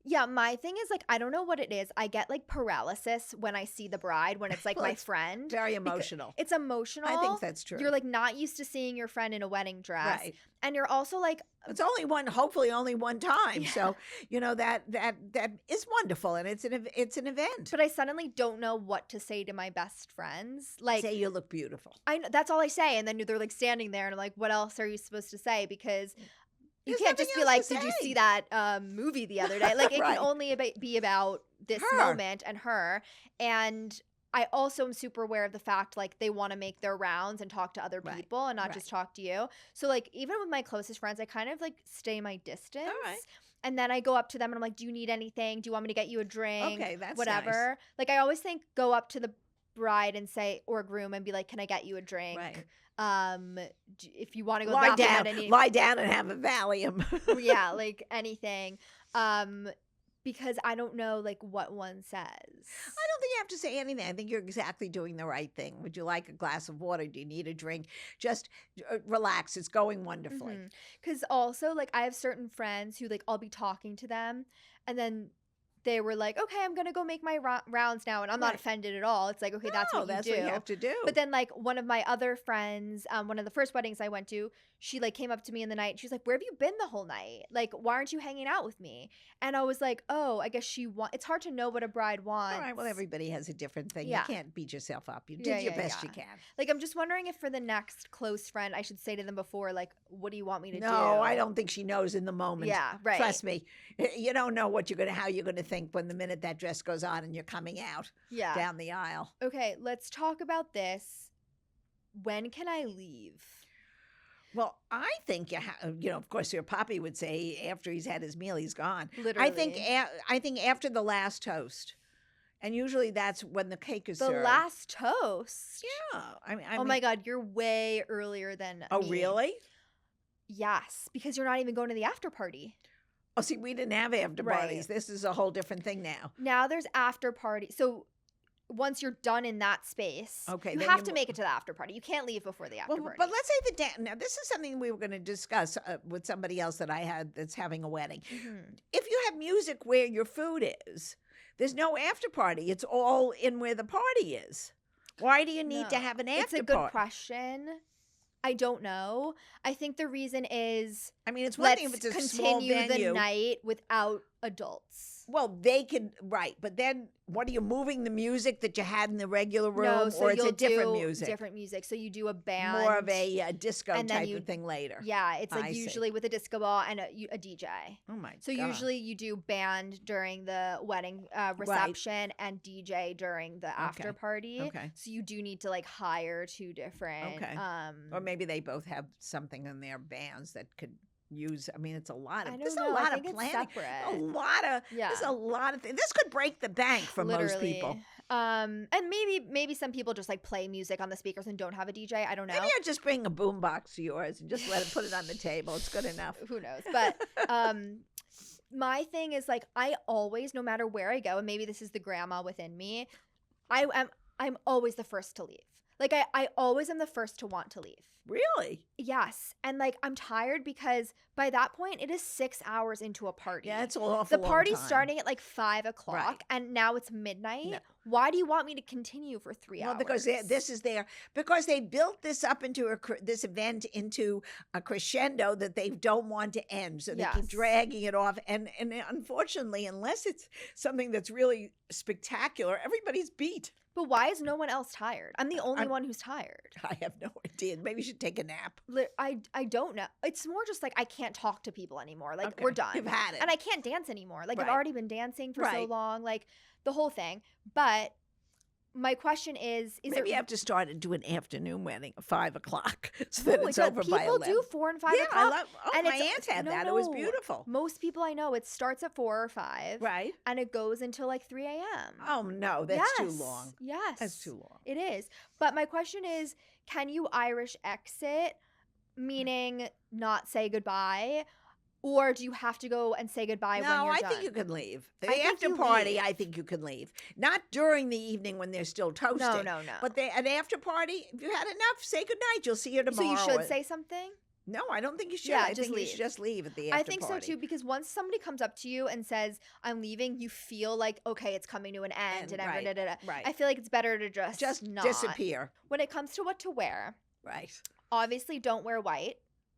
[SPEAKER 1] Yeah, my thing is like I don't know what it is. I get like paralysis when I see the bride when it's like
[SPEAKER 2] Well,
[SPEAKER 1] my
[SPEAKER 2] it's
[SPEAKER 1] friend.
[SPEAKER 2] Very
[SPEAKER 1] Because
[SPEAKER 2] emotional.
[SPEAKER 1] It's emotional.
[SPEAKER 2] I think that's true.
[SPEAKER 1] You're like not used to seeing your friend in a wedding dress.
[SPEAKER 2] Right.
[SPEAKER 1] And you're also like
[SPEAKER 2] It's hopefully only one time.
[SPEAKER 1] Yeah.
[SPEAKER 2] So, that is wonderful and it's an event.
[SPEAKER 1] but I suddenly don't know what to say to my best friends. Like
[SPEAKER 2] Say you look beautiful.
[SPEAKER 1] that's all I say, and then they're like standing there, and I'm like, "What else are you supposed to say?" Because you
[SPEAKER 2] There's
[SPEAKER 1] can't just be
[SPEAKER 2] nothing
[SPEAKER 1] like,
[SPEAKER 2] else to
[SPEAKER 1] "Did you
[SPEAKER 2] say."
[SPEAKER 1] see that movie the other day?" Like it
[SPEAKER 2] Right.
[SPEAKER 1] can only be about this
[SPEAKER 2] Her.
[SPEAKER 1] moment and her. And I also am super aware of the fact like they want to make their rounds and talk to other
[SPEAKER 2] Right.
[SPEAKER 1] people and not
[SPEAKER 2] Right.
[SPEAKER 1] just talk to you. So like even with my closest friends, I kind of like stay my distance.
[SPEAKER 2] right.
[SPEAKER 1] And then I go up to them and I'm like, "Do you need anything? Do you want me to get you a drink?"
[SPEAKER 2] Okay, that's
[SPEAKER 1] whatever.
[SPEAKER 2] nice.
[SPEAKER 1] Like I always think go up to the bride and say or groom and be like, "Can I get you a drink?"
[SPEAKER 2] Right.
[SPEAKER 1] If you want to go to the
[SPEAKER 2] Lie
[SPEAKER 1] bathroom
[SPEAKER 2] down.
[SPEAKER 1] at any
[SPEAKER 2] Lie down and have a Valium.
[SPEAKER 1] yeah, like anything. Because I don't know like what one says.
[SPEAKER 2] I don't think you have to say anything. I think you're exactly doing the right thing. Would you like a glass of water? Do you need a drink? Just relax. It's going wonderfully.
[SPEAKER 1] Because also like I have certain friends who like I'll be talking to them and then they were like, "Okay, I'm gonna go make my rounds now," and I'm not
[SPEAKER 2] Right.
[SPEAKER 1] offended at all. It's like, okay, that's
[SPEAKER 2] No,
[SPEAKER 1] what you
[SPEAKER 2] that's
[SPEAKER 1] do.
[SPEAKER 2] what you have to do.
[SPEAKER 1] But then like one of my other friends, one of the first weddings I went to, she like came up to me in the night. She was like, "Where have you been the whole night? Like, why aren't you hanging out with me?" And I was like, "Oh, I guess it's hard to know what a bride wants."
[SPEAKER 2] All right. Well, everybody has a different thing.
[SPEAKER 1] Yeah.
[SPEAKER 2] You can't beat yourself up. You
[SPEAKER 1] Yeah,
[SPEAKER 2] did your
[SPEAKER 1] yeah,
[SPEAKER 2] best
[SPEAKER 1] yeah.
[SPEAKER 2] you can.
[SPEAKER 1] Like, I'm just wondering if for the next close friend, I should say to them before, like, "What do you want me to do?"
[SPEAKER 2] No, I don't think she knows in the moment.
[SPEAKER 1] Yeah, right.
[SPEAKER 2] Trust me. You don't know how you're gonna think when the minute that dress goes on and you're coming out
[SPEAKER 1] Yeah.
[SPEAKER 2] down the aisle.
[SPEAKER 1] Okay, let's talk about this. When can I leave?
[SPEAKER 2] Well, I think of course, your poppy would say after he's had his meal, he's gone.
[SPEAKER 1] Literally.
[SPEAKER 2] I think after the last toast, and usually that's when the cake is
[SPEAKER 1] The
[SPEAKER 2] served.
[SPEAKER 1] last toast.
[SPEAKER 2] Yeah,
[SPEAKER 1] Oh my God, you're way earlier than
[SPEAKER 2] Oh,
[SPEAKER 1] me.
[SPEAKER 2] really?
[SPEAKER 1] Yes, because you're not even going to the after party.
[SPEAKER 2] Oh, see, we didn't have after
[SPEAKER 1] Right.
[SPEAKER 2] parties. This is a whole different thing now.
[SPEAKER 1] Now there's after party. So once you're done in that space,
[SPEAKER 2] Okay,
[SPEAKER 1] you
[SPEAKER 2] then
[SPEAKER 1] have
[SPEAKER 2] you
[SPEAKER 1] to
[SPEAKER 2] mo-
[SPEAKER 1] make it to the after party. You can't leave before the after
[SPEAKER 2] Well,
[SPEAKER 1] party.
[SPEAKER 2] but let's say now this is something we were going to discuss with somebody else that I had that's having a wedding.
[SPEAKER 1] Mhm.
[SPEAKER 2] If you have music where your food is, there's no after party. It's all in where the party is. Why do you need to
[SPEAKER 1] No.
[SPEAKER 2] have an
[SPEAKER 1] It's
[SPEAKER 2] after
[SPEAKER 1] a good
[SPEAKER 2] party?
[SPEAKER 1] question. I don't know. I think the reason is
[SPEAKER 2] I mean, it's one
[SPEAKER 1] let's
[SPEAKER 2] thing if it's a small
[SPEAKER 1] continue the
[SPEAKER 2] venue.
[SPEAKER 1] night without adults.
[SPEAKER 2] Well, they can, right. But then what are you moving the music that you had in the regular room?
[SPEAKER 1] No, so
[SPEAKER 2] or it's
[SPEAKER 1] you'll
[SPEAKER 2] a different
[SPEAKER 1] do
[SPEAKER 2] music?
[SPEAKER 1] different music. So you do a band.
[SPEAKER 2] More of a disco
[SPEAKER 1] and then
[SPEAKER 2] type
[SPEAKER 1] you-
[SPEAKER 2] of thing later.
[SPEAKER 1] Yeah, it's like
[SPEAKER 2] I see.
[SPEAKER 1] usually with a disco ball and a DJ.
[SPEAKER 2] Oh my
[SPEAKER 1] So
[SPEAKER 2] God.
[SPEAKER 1] usually you do band during the wedding reception and DJ during the after party.
[SPEAKER 2] Okay.
[SPEAKER 1] So you do need to like hire two different.
[SPEAKER 2] Okay. Or maybe they both have something in their bands that could use. I mean, it's a lot of.
[SPEAKER 1] I
[SPEAKER 2] There's
[SPEAKER 1] don't
[SPEAKER 2] a
[SPEAKER 1] know.
[SPEAKER 2] lot
[SPEAKER 1] I
[SPEAKER 2] of
[SPEAKER 1] think
[SPEAKER 2] planning.
[SPEAKER 1] it's separate.
[SPEAKER 2] A lot of.
[SPEAKER 1] Yeah.
[SPEAKER 2] There's a lot of things. This could break the bank for most people.
[SPEAKER 1] And maybe some people just like play music on the speakers and don't have a DJ. I don't know.
[SPEAKER 2] Maybe I just bring a boombox to yours and just let it put it on the table. It's good enough.
[SPEAKER 1] Who knows? But my thing is like I always, no matter where I go, and maybe this is the grandma within me, I'm always the first to leave. Like I always am the first to want to leave.
[SPEAKER 2] Really?
[SPEAKER 1] Yes. And like I'm tired because by that point it is 6 hours into a party.
[SPEAKER 2] Yeah, it's an awful
[SPEAKER 1] The
[SPEAKER 2] long
[SPEAKER 1] party's
[SPEAKER 2] time.
[SPEAKER 1] starting at like 5 o'clock
[SPEAKER 2] Right.
[SPEAKER 1] and now it's midnight.
[SPEAKER 2] No.
[SPEAKER 1] Why do you want me to continue for 3 hours?
[SPEAKER 2] Well, because because they built this up into this event into a crescendo that they don't want to end, so they
[SPEAKER 1] Yes.
[SPEAKER 2] keep dragging it off. And unfortunately, unless it's something that's really spectacular, everybody's beat.
[SPEAKER 1] But why is no one else tired? I'm the only one who's tired.
[SPEAKER 2] I have no idea. Maybe you should take a nap.
[SPEAKER 1] I don't know. It's more just like I can't talk to people anymore. Like
[SPEAKER 2] Okay.
[SPEAKER 1] we're done.
[SPEAKER 2] You've had it.
[SPEAKER 1] And I can't dance anymore. Like I've
[SPEAKER 2] Right.
[SPEAKER 1] already been dancing for so
[SPEAKER 2] Right.
[SPEAKER 1] long, like the whole thing. But my question is
[SPEAKER 2] Maybe
[SPEAKER 1] there
[SPEAKER 2] you have to start and do an afternoon wedding at 5 o'clock so
[SPEAKER 1] No,
[SPEAKER 2] that it's over by 11.
[SPEAKER 1] people do 4 and 5
[SPEAKER 2] yeah,
[SPEAKER 1] o'clock.
[SPEAKER 2] I love. Oh,
[SPEAKER 1] and
[SPEAKER 2] my
[SPEAKER 1] it's-
[SPEAKER 2] aunt had
[SPEAKER 1] no,
[SPEAKER 2] that. It was
[SPEAKER 1] no.
[SPEAKER 2] beautiful.
[SPEAKER 1] Most people I know, it starts at 4 or 5.
[SPEAKER 2] Right?
[SPEAKER 1] And it goes until like 3 a.m.
[SPEAKER 2] Oh no, that's too
[SPEAKER 1] Yes,
[SPEAKER 2] long.
[SPEAKER 1] Yes.
[SPEAKER 2] That's too long.
[SPEAKER 1] It is. But my question is, can you Irish exit, meaning not say goodbye? Or do you have to go and say goodbye when
[SPEAKER 2] No,
[SPEAKER 1] you're
[SPEAKER 2] I
[SPEAKER 1] done?
[SPEAKER 2] think you can leave. The
[SPEAKER 1] I think
[SPEAKER 2] after
[SPEAKER 1] you
[SPEAKER 2] party,
[SPEAKER 1] leave.
[SPEAKER 2] I think you can leave. Not during the evening when they're still toasting.
[SPEAKER 1] No.
[SPEAKER 2] But an after party, if you had enough, say goodnight. You'll see you
[SPEAKER 1] So
[SPEAKER 2] tomorrow.
[SPEAKER 1] you should say something?
[SPEAKER 2] No, I don't think you should.
[SPEAKER 1] Yeah,
[SPEAKER 2] I
[SPEAKER 1] just
[SPEAKER 2] think you
[SPEAKER 1] leave.
[SPEAKER 2] should just leave at the after
[SPEAKER 1] I think
[SPEAKER 2] party.
[SPEAKER 1] so too, because once somebody comes up to you and says, I'm leaving, you feel like, okay, it's coming to an end. And
[SPEAKER 2] right,
[SPEAKER 1] da-da-da-da.
[SPEAKER 2] right.
[SPEAKER 1] I feel like it's better to just not.
[SPEAKER 2] disappear.
[SPEAKER 1] When it comes to what to wear,
[SPEAKER 2] Right.
[SPEAKER 1] obviously don't wear white.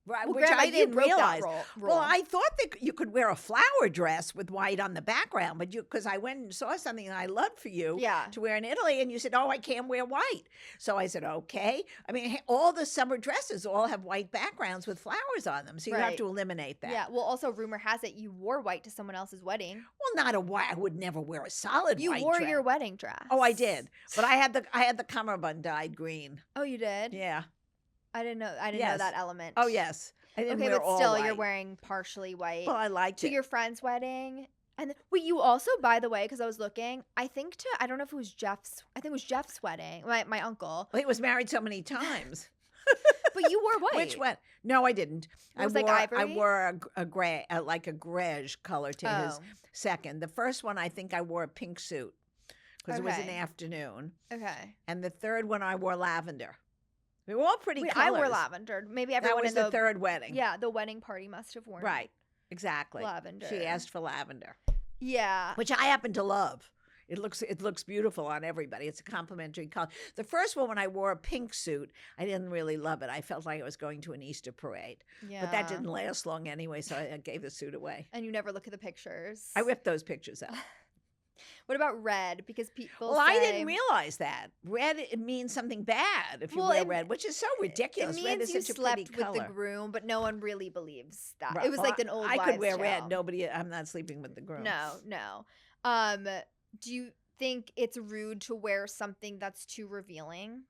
[SPEAKER 2] Right,
[SPEAKER 1] Well,
[SPEAKER 2] which
[SPEAKER 1] Grandma,
[SPEAKER 2] I
[SPEAKER 1] you
[SPEAKER 2] didn't
[SPEAKER 1] broke that
[SPEAKER 2] realize.
[SPEAKER 1] rule.
[SPEAKER 2] Well, I thought that you could wear a flower dress with white on the background, but because I went and saw something that I loved for you
[SPEAKER 1] Yeah.
[SPEAKER 2] to wear in Italy, and you said, "Oh, I can't wear white." So I said, "Okay." I mean, all the summer dresses all have white backgrounds with flowers on them, so you have
[SPEAKER 1] Right.
[SPEAKER 2] to eliminate that.
[SPEAKER 1] Yeah. Well, also, rumor has it you wore white to someone else's wedding.
[SPEAKER 2] Well, not a white. I would never wear a solid
[SPEAKER 1] You
[SPEAKER 2] white
[SPEAKER 1] wore
[SPEAKER 2] dress.
[SPEAKER 1] your wedding dress.
[SPEAKER 2] Oh, I did, but I had the cummerbund dyed green.
[SPEAKER 1] Oh, you did?
[SPEAKER 2] Yeah.
[SPEAKER 1] I didn't know. I didn't
[SPEAKER 2] Yes.
[SPEAKER 1] know that element.
[SPEAKER 2] Oh, yes. I didn't
[SPEAKER 1] Okay,
[SPEAKER 2] wear
[SPEAKER 1] but
[SPEAKER 2] all
[SPEAKER 1] still,
[SPEAKER 2] white.
[SPEAKER 1] you're wearing partially white
[SPEAKER 2] Well, I liked
[SPEAKER 1] to
[SPEAKER 2] it.
[SPEAKER 1] your friend's wedding. And wait, you also, by the way, because I was looking, I don't know if it was Jeff's. I think it was Jeff's wedding. My uncle.
[SPEAKER 2] Well, he was married so many times.
[SPEAKER 1] But you wore white.
[SPEAKER 2] Which one? No, I didn't.
[SPEAKER 1] It was
[SPEAKER 2] I
[SPEAKER 1] like
[SPEAKER 2] wore, I
[SPEAKER 1] ivory?
[SPEAKER 2] wore a gray, like a greige color to his
[SPEAKER 1] Oh.
[SPEAKER 2] second. The first one, I think I wore a pink suit because it was an
[SPEAKER 1] Okay.
[SPEAKER 2] afternoon.
[SPEAKER 1] Okay.
[SPEAKER 2] And the third one, I wore lavender. They were all pretty
[SPEAKER 1] Wait,
[SPEAKER 2] colors.
[SPEAKER 1] I wore lavender. Maybe
[SPEAKER 2] That
[SPEAKER 1] everyone
[SPEAKER 2] was
[SPEAKER 1] in
[SPEAKER 2] the third wedding.
[SPEAKER 1] Yeah, the wedding party must have worn
[SPEAKER 2] Right. Exactly.
[SPEAKER 1] lavender.
[SPEAKER 2] She asked for lavender,
[SPEAKER 1] Yeah.
[SPEAKER 2] which I happen to love. It looks beautiful on everybody. It's a complimentary color. The first one, when I wore a pink suit, I didn't really love it. I felt like I was going to an Easter parade.
[SPEAKER 1] Yeah.
[SPEAKER 2] But that didn't last long anyway, so I gave the suit away.
[SPEAKER 1] And you never look at the pictures.
[SPEAKER 2] I whipped those pictures out.
[SPEAKER 1] What about red? Because people
[SPEAKER 2] Well,
[SPEAKER 1] say,
[SPEAKER 2] I didn't realize that. Red, it means something bad if you
[SPEAKER 1] Well,
[SPEAKER 2] wear
[SPEAKER 1] it-
[SPEAKER 2] red, which is so
[SPEAKER 1] it
[SPEAKER 2] ridiculous.
[SPEAKER 1] means
[SPEAKER 2] Red is
[SPEAKER 1] you
[SPEAKER 2] such a
[SPEAKER 1] slept
[SPEAKER 2] pretty
[SPEAKER 1] with
[SPEAKER 2] color.
[SPEAKER 1] the groom, but no one really believes that.
[SPEAKER 2] Right.
[SPEAKER 1] It was
[SPEAKER 2] Well,
[SPEAKER 1] like an old
[SPEAKER 2] I could
[SPEAKER 1] wives'
[SPEAKER 2] wear red.
[SPEAKER 1] tale.
[SPEAKER 2] Nobody, I'm not sleeping with the groom.
[SPEAKER 1] No. Do you think it's rude to wear something that's too revealing?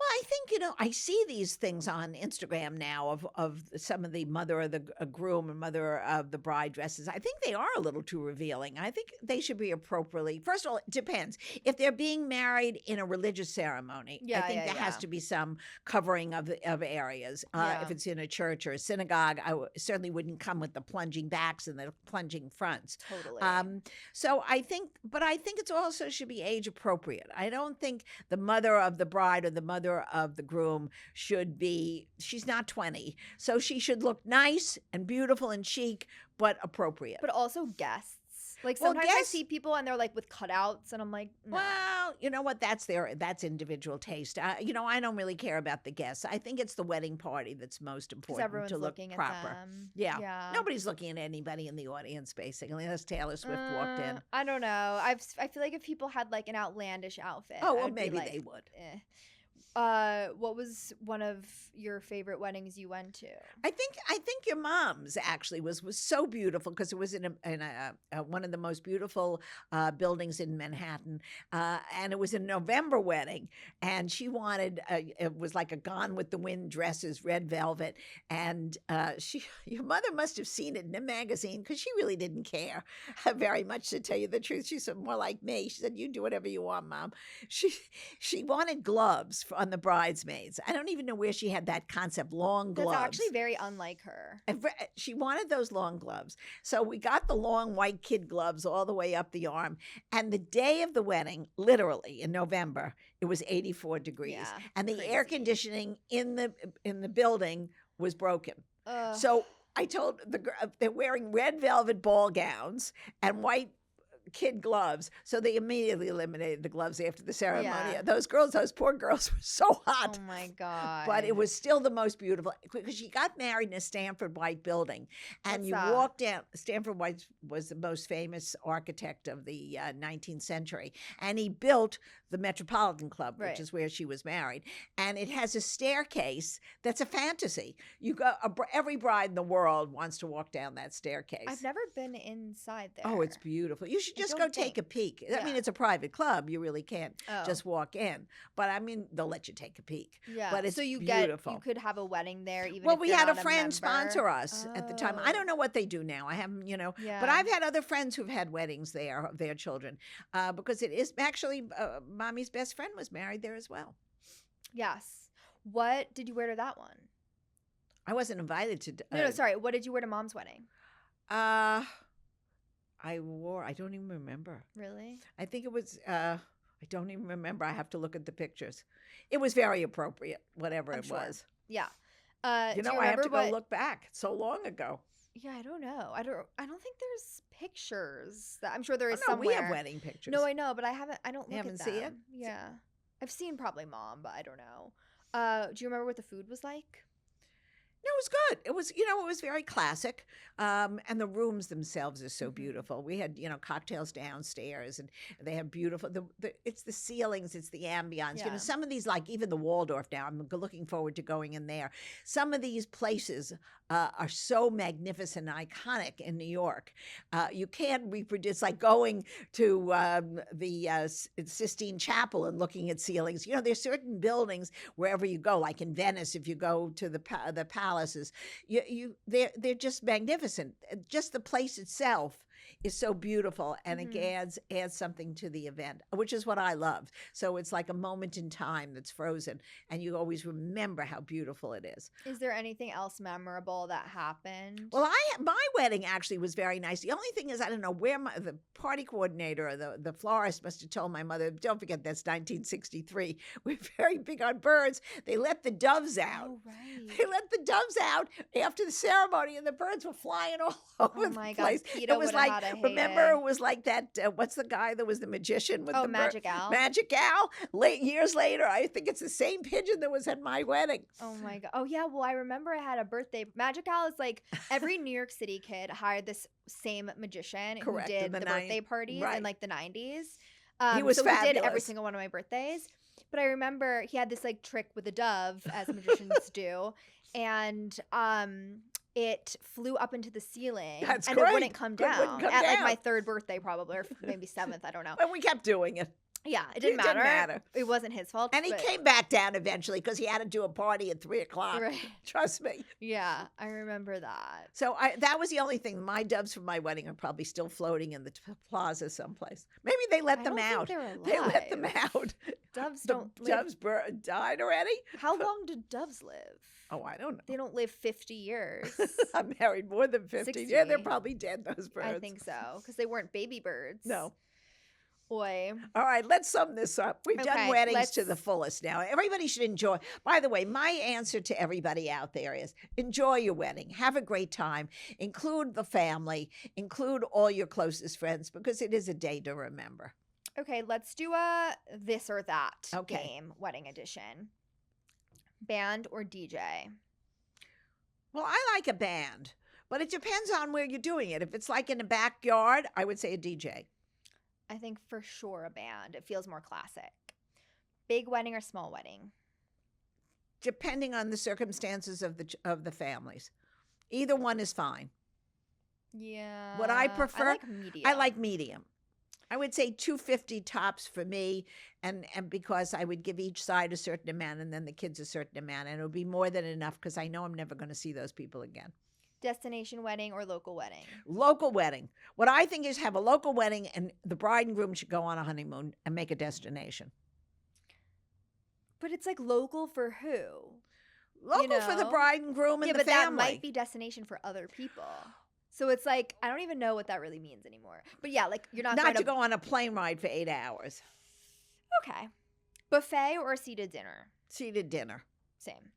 [SPEAKER 2] Well, I think, I see these things on Instagram now of some of the mother of the groom and mother of the bride dresses. I think they are a little too revealing. I think they should be appropriately. First of all, it depends. If they're being married in a religious ceremony, I
[SPEAKER 1] Yeah,
[SPEAKER 2] think
[SPEAKER 1] yeah,
[SPEAKER 2] there has
[SPEAKER 1] yeah.
[SPEAKER 2] to be some covering of areas.
[SPEAKER 1] Yeah.
[SPEAKER 2] If it's in a church or a synagogue, certainly wouldn't come with the plunging backs and the plunging fronts.
[SPEAKER 1] Totally.
[SPEAKER 2] So I think it's also should be age appropriate. I don't think the mother of the bride or the mother of the groom should be, she's not 20. So she should look nice and beautiful and chic, but appropriate.
[SPEAKER 1] But also guests. Like
[SPEAKER 2] Well,
[SPEAKER 1] sometimes I see people and they're like with cutouts, and I'm like, no.
[SPEAKER 2] Well, you know what? That's individual taste. I don't really care about the guests. I think it's the wedding party that's most
[SPEAKER 1] Because
[SPEAKER 2] important
[SPEAKER 1] everyone's
[SPEAKER 2] to look
[SPEAKER 1] looking
[SPEAKER 2] proper.
[SPEAKER 1] at them.
[SPEAKER 2] Yeah.
[SPEAKER 1] Yeah.
[SPEAKER 2] Nobody's looking at anybody in the audience, basically, unless Taylor Swift walked in.
[SPEAKER 1] I don't know. I feel like if people had like an outlandish outfit,
[SPEAKER 2] Oh, well,
[SPEAKER 1] I'd be
[SPEAKER 2] maybe
[SPEAKER 1] like,
[SPEAKER 2] they would.
[SPEAKER 1] eh. What was one of your favorite weddings you went to?
[SPEAKER 2] I think your mom's actually was so beautiful because it was in one of the most beautiful buildings in Manhattan, and it was a November wedding, and she wanted it was like a Gone with the Wind dresses, red velvet, and your mother must have seen it in a magazine because she really didn't care very much, to tell you the truth. She's more like me. She said, "You do whatever you want, Mom." She wanted gloves on the bridesmaids. I don't even know where she had that concept, long gloves.
[SPEAKER 1] That's actually very unlike her.
[SPEAKER 2] She wanted those long gloves. So we got the long white kid gloves all the way up the arm. And the day of the wedding, literally in November, it was 84 degrees.
[SPEAKER 1] Yeah,
[SPEAKER 2] and the
[SPEAKER 1] crazy.
[SPEAKER 2] air conditioning in the building was broken.
[SPEAKER 1] Ugh.
[SPEAKER 2] So I told they're wearing red velvet ball gowns and white kid gloves, so they immediately eliminated the gloves after the ceremony.
[SPEAKER 1] Yeah.
[SPEAKER 2] Those poor girls were so hot.
[SPEAKER 1] Oh my God.
[SPEAKER 2] But it was still the most beautiful because she got married in a Stanford White building, and
[SPEAKER 1] What's
[SPEAKER 2] you
[SPEAKER 1] that?
[SPEAKER 2] walk down. Stanford White was the most famous architect of the 19th century, and he built the Metropolitan Club, which
[SPEAKER 1] Right.
[SPEAKER 2] is where she was married, and it has a staircase that's a fantasy. You go, every bride in the world wants to walk down that staircase.
[SPEAKER 1] I've never been inside there.
[SPEAKER 2] Oh, it's beautiful. You should
[SPEAKER 1] I
[SPEAKER 2] just go
[SPEAKER 1] don't
[SPEAKER 2] take a
[SPEAKER 1] think.
[SPEAKER 2] peek. I mean,
[SPEAKER 1] Yeah.
[SPEAKER 2] it's a private club. You really can't
[SPEAKER 1] Oh.
[SPEAKER 2] just walk in. But I mean, they'll let you take a peek.
[SPEAKER 1] Yeah.
[SPEAKER 2] But it's
[SPEAKER 1] so you
[SPEAKER 2] beautiful.
[SPEAKER 1] you could have a wedding there even
[SPEAKER 2] Well,
[SPEAKER 1] if
[SPEAKER 2] we
[SPEAKER 1] you're
[SPEAKER 2] had a
[SPEAKER 1] not
[SPEAKER 2] friend
[SPEAKER 1] member.
[SPEAKER 2] sponsor us at the time. I
[SPEAKER 1] Oh.
[SPEAKER 2] don't know what they do now. I haven't, but
[SPEAKER 1] Yeah.
[SPEAKER 2] I've had other friends who've had weddings there of their children, because it is actually mommy's best friend was married there as well.
[SPEAKER 1] Yes. What did you wear to that one?
[SPEAKER 2] I wasn't invited to.
[SPEAKER 1] No, sorry. What did you wear to mom's wedding?
[SPEAKER 2] I don't even remember.
[SPEAKER 1] Really?
[SPEAKER 2] I think it was. I don't even remember. I have to look at the pictures. It was very appropriate, whatever
[SPEAKER 1] I'm
[SPEAKER 2] it
[SPEAKER 1] sure.
[SPEAKER 2] was.
[SPEAKER 1] Yeah.
[SPEAKER 2] You
[SPEAKER 1] Do you
[SPEAKER 2] know, I have
[SPEAKER 1] remember
[SPEAKER 2] to go
[SPEAKER 1] what?
[SPEAKER 2] look back. It's so long ago.
[SPEAKER 1] Yeah, I don't know. I don't think there's pictures. I'm sure there
[SPEAKER 2] Oh,
[SPEAKER 1] is
[SPEAKER 2] no,
[SPEAKER 1] somewhere.
[SPEAKER 2] we have wedding pictures.
[SPEAKER 1] No, I know, but I haven't. I don't
[SPEAKER 2] You
[SPEAKER 1] look
[SPEAKER 2] haven't
[SPEAKER 1] at
[SPEAKER 2] see
[SPEAKER 1] them.
[SPEAKER 2] it?
[SPEAKER 1] Yeah, I've seen probably mom, but I don't know. Do you remember what the food was like?
[SPEAKER 2] No, it was good. It was, it was very classic. And the rooms themselves are so
[SPEAKER 1] Mhm.
[SPEAKER 2] beautiful. We had, cocktails downstairs, and they have beautiful, it's the ceilings, it's the ambiance.
[SPEAKER 1] Yeah.
[SPEAKER 2] Some of these, like even the Waldorf now, I'm looking forward to going in there. Some of these places are so magnificent and iconic in New York. You can't reproduce, like going to the Sistine Chapel and looking at ceilings. There's certain buildings wherever you go, like in Venice, if you go to the palaces, they're just magnificent. Just the place itself is so beautiful, and
[SPEAKER 1] Mhm.
[SPEAKER 2] it adds something to the event, which is what I love. So it's like a moment in time that's frozen, and you always remember how beautiful it is.
[SPEAKER 1] Is there anything else memorable that happened?
[SPEAKER 2] Well, my wedding actually was very nice. The only thing is, I don't know where the party coordinator or the florist must have told my mother, don't forget that's 1963. We're very big on birds. They let the doves out.
[SPEAKER 1] Oh, right.
[SPEAKER 2] They let the doves out after the ceremony, and the birds were flying all over
[SPEAKER 1] Oh
[SPEAKER 2] the
[SPEAKER 1] my God,
[SPEAKER 2] place.
[SPEAKER 1] Peter
[SPEAKER 2] It was
[SPEAKER 1] would've
[SPEAKER 2] like,
[SPEAKER 1] had a
[SPEAKER 2] remember,
[SPEAKER 1] heyday.
[SPEAKER 2] it was like that. What's the guy that was the magician with
[SPEAKER 1] Oh,
[SPEAKER 2] the
[SPEAKER 1] Magic Al.
[SPEAKER 2] Magic Al. Years later, I think it's the same pigeon that was at my wedding.
[SPEAKER 1] Oh my God. Oh yeah. Well, I remember I had a birthday. Magic Al is like every New York City kid hired this same magician
[SPEAKER 2] Correct,
[SPEAKER 1] who
[SPEAKER 2] in
[SPEAKER 1] did
[SPEAKER 2] the
[SPEAKER 1] the birthday parties
[SPEAKER 2] right.
[SPEAKER 1] in like the 90s.
[SPEAKER 2] He was
[SPEAKER 1] so he did every
[SPEAKER 2] fabulous.
[SPEAKER 1] single one of my birthdays. But I remember he had this like trick with a dove, as magicians do, and it flew up into the ceiling,
[SPEAKER 2] That's
[SPEAKER 1] and
[SPEAKER 2] great.
[SPEAKER 1] it wouldn't come
[SPEAKER 2] It wouldn't
[SPEAKER 1] down
[SPEAKER 2] come
[SPEAKER 1] at like
[SPEAKER 2] down.
[SPEAKER 1] my third birthday, probably, or maybe seventh. I don't know.
[SPEAKER 2] But we kept doing it.
[SPEAKER 1] Yeah, it didn't matter.
[SPEAKER 2] matter.
[SPEAKER 1] It wasn't his fault.
[SPEAKER 2] And he
[SPEAKER 1] but-
[SPEAKER 2] came back down eventually because he had to do a party at 3:00.
[SPEAKER 1] Right.
[SPEAKER 2] Trust me.
[SPEAKER 1] Yeah, I remember that.
[SPEAKER 2] So that was the only thing. My doves from my wedding are probably still floating in the plaza someplace. Maybe they let
[SPEAKER 1] I
[SPEAKER 2] them
[SPEAKER 1] don't think
[SPEAKER 2] out.
[SPEAKER 1] they're
[SPEAKER 2] They let them
[SPEAKER 1] alive.
[SPEAKER 2] out.
[SPEAKER 1] Doves
[SPEAKER 2] The
[SPEAKER 1] don't live.
[SPEAKER 2] doves died already?
[SPEAKER 1] How long do doves live?
[SPEAKER 2] Oh, I don't know.
[SPEAKER 1] They don't live 50 years.
[SPEAKER 2] I'm married more than 50.
[SPEAKER 1] 60.
[SPEAKER 2] Yeah, they're probably dead, those birds.
[SPEAKER 1] I think so, because they weren't baby birds.
[SPEAKER 2] No.
[SPEAKER 1] Oi.
[SPEAKER 2] All right, let's sum this up. We've done
[SPEAKER 1] Okay,
[SPEAKER 2] weddings to the
[SPEAKER 1] let's-
[SPEAKER 2] fullest now. Everybody should enjoy. By the way, my answer to everybody out there is enjoy your wedding. Have a great time. Include the family. Include all your closest friends because it is a day to remember.
[SPEAKER 1] Okay, let's do a this or that
[SPEAKER 2] Okay.
[SPEAKER 1] game, wedding edition. Band or DJ?
[SPEAKER 2] Well, I like a band, but it depends on where you're doing it. If it's like in a backyard, I would say a DJ.
[SPEAKER 1] I think for sure a band. It feels more classic. Big wedding or small wedding?
[SPEAKER 2] Depending on the circumstances of the families. Either one is fine.
[SPEAKER 1] Yeah.
[SPEAKER 2] What I prefer,
[SPEAKER 1] I like medium.
[SPEAKER 2] I like medium. I would say 250 tops for me, and because I would give each side a certain amount and then the kids a certain amount, and it would be more than enough because I know I'm never going to see those people again.
[SPEAKER 1] Destination wedding or local wedding?
[SPEAKER 2] Local wedding. What I think is have a local wedding and the bride and groom should go on a honeymoon and make a destination.
[SPEAKER 1] But it's like local for who?
[SPEAKER 2] Local for the
[SPEAKER 1] know?
[SPEAKER 2] bride and groom and
[SPEAKER 1] Yeah,
[SPEAKER 2] the
[SPEAKER 1] but that
[SPEAKER 2] family.
[SPEAKER 1] might be destination for other people. So it's like I don't even know what that really means anymore. But yeah, like you're not going
[SPEAKER 2] to go on a plane ride for 8 hours.
[SPEAKER 1] Okay. Buffet or seated dinner?
[SPEAKER 2] Seated dinner.
[SPEAKER 1] Same.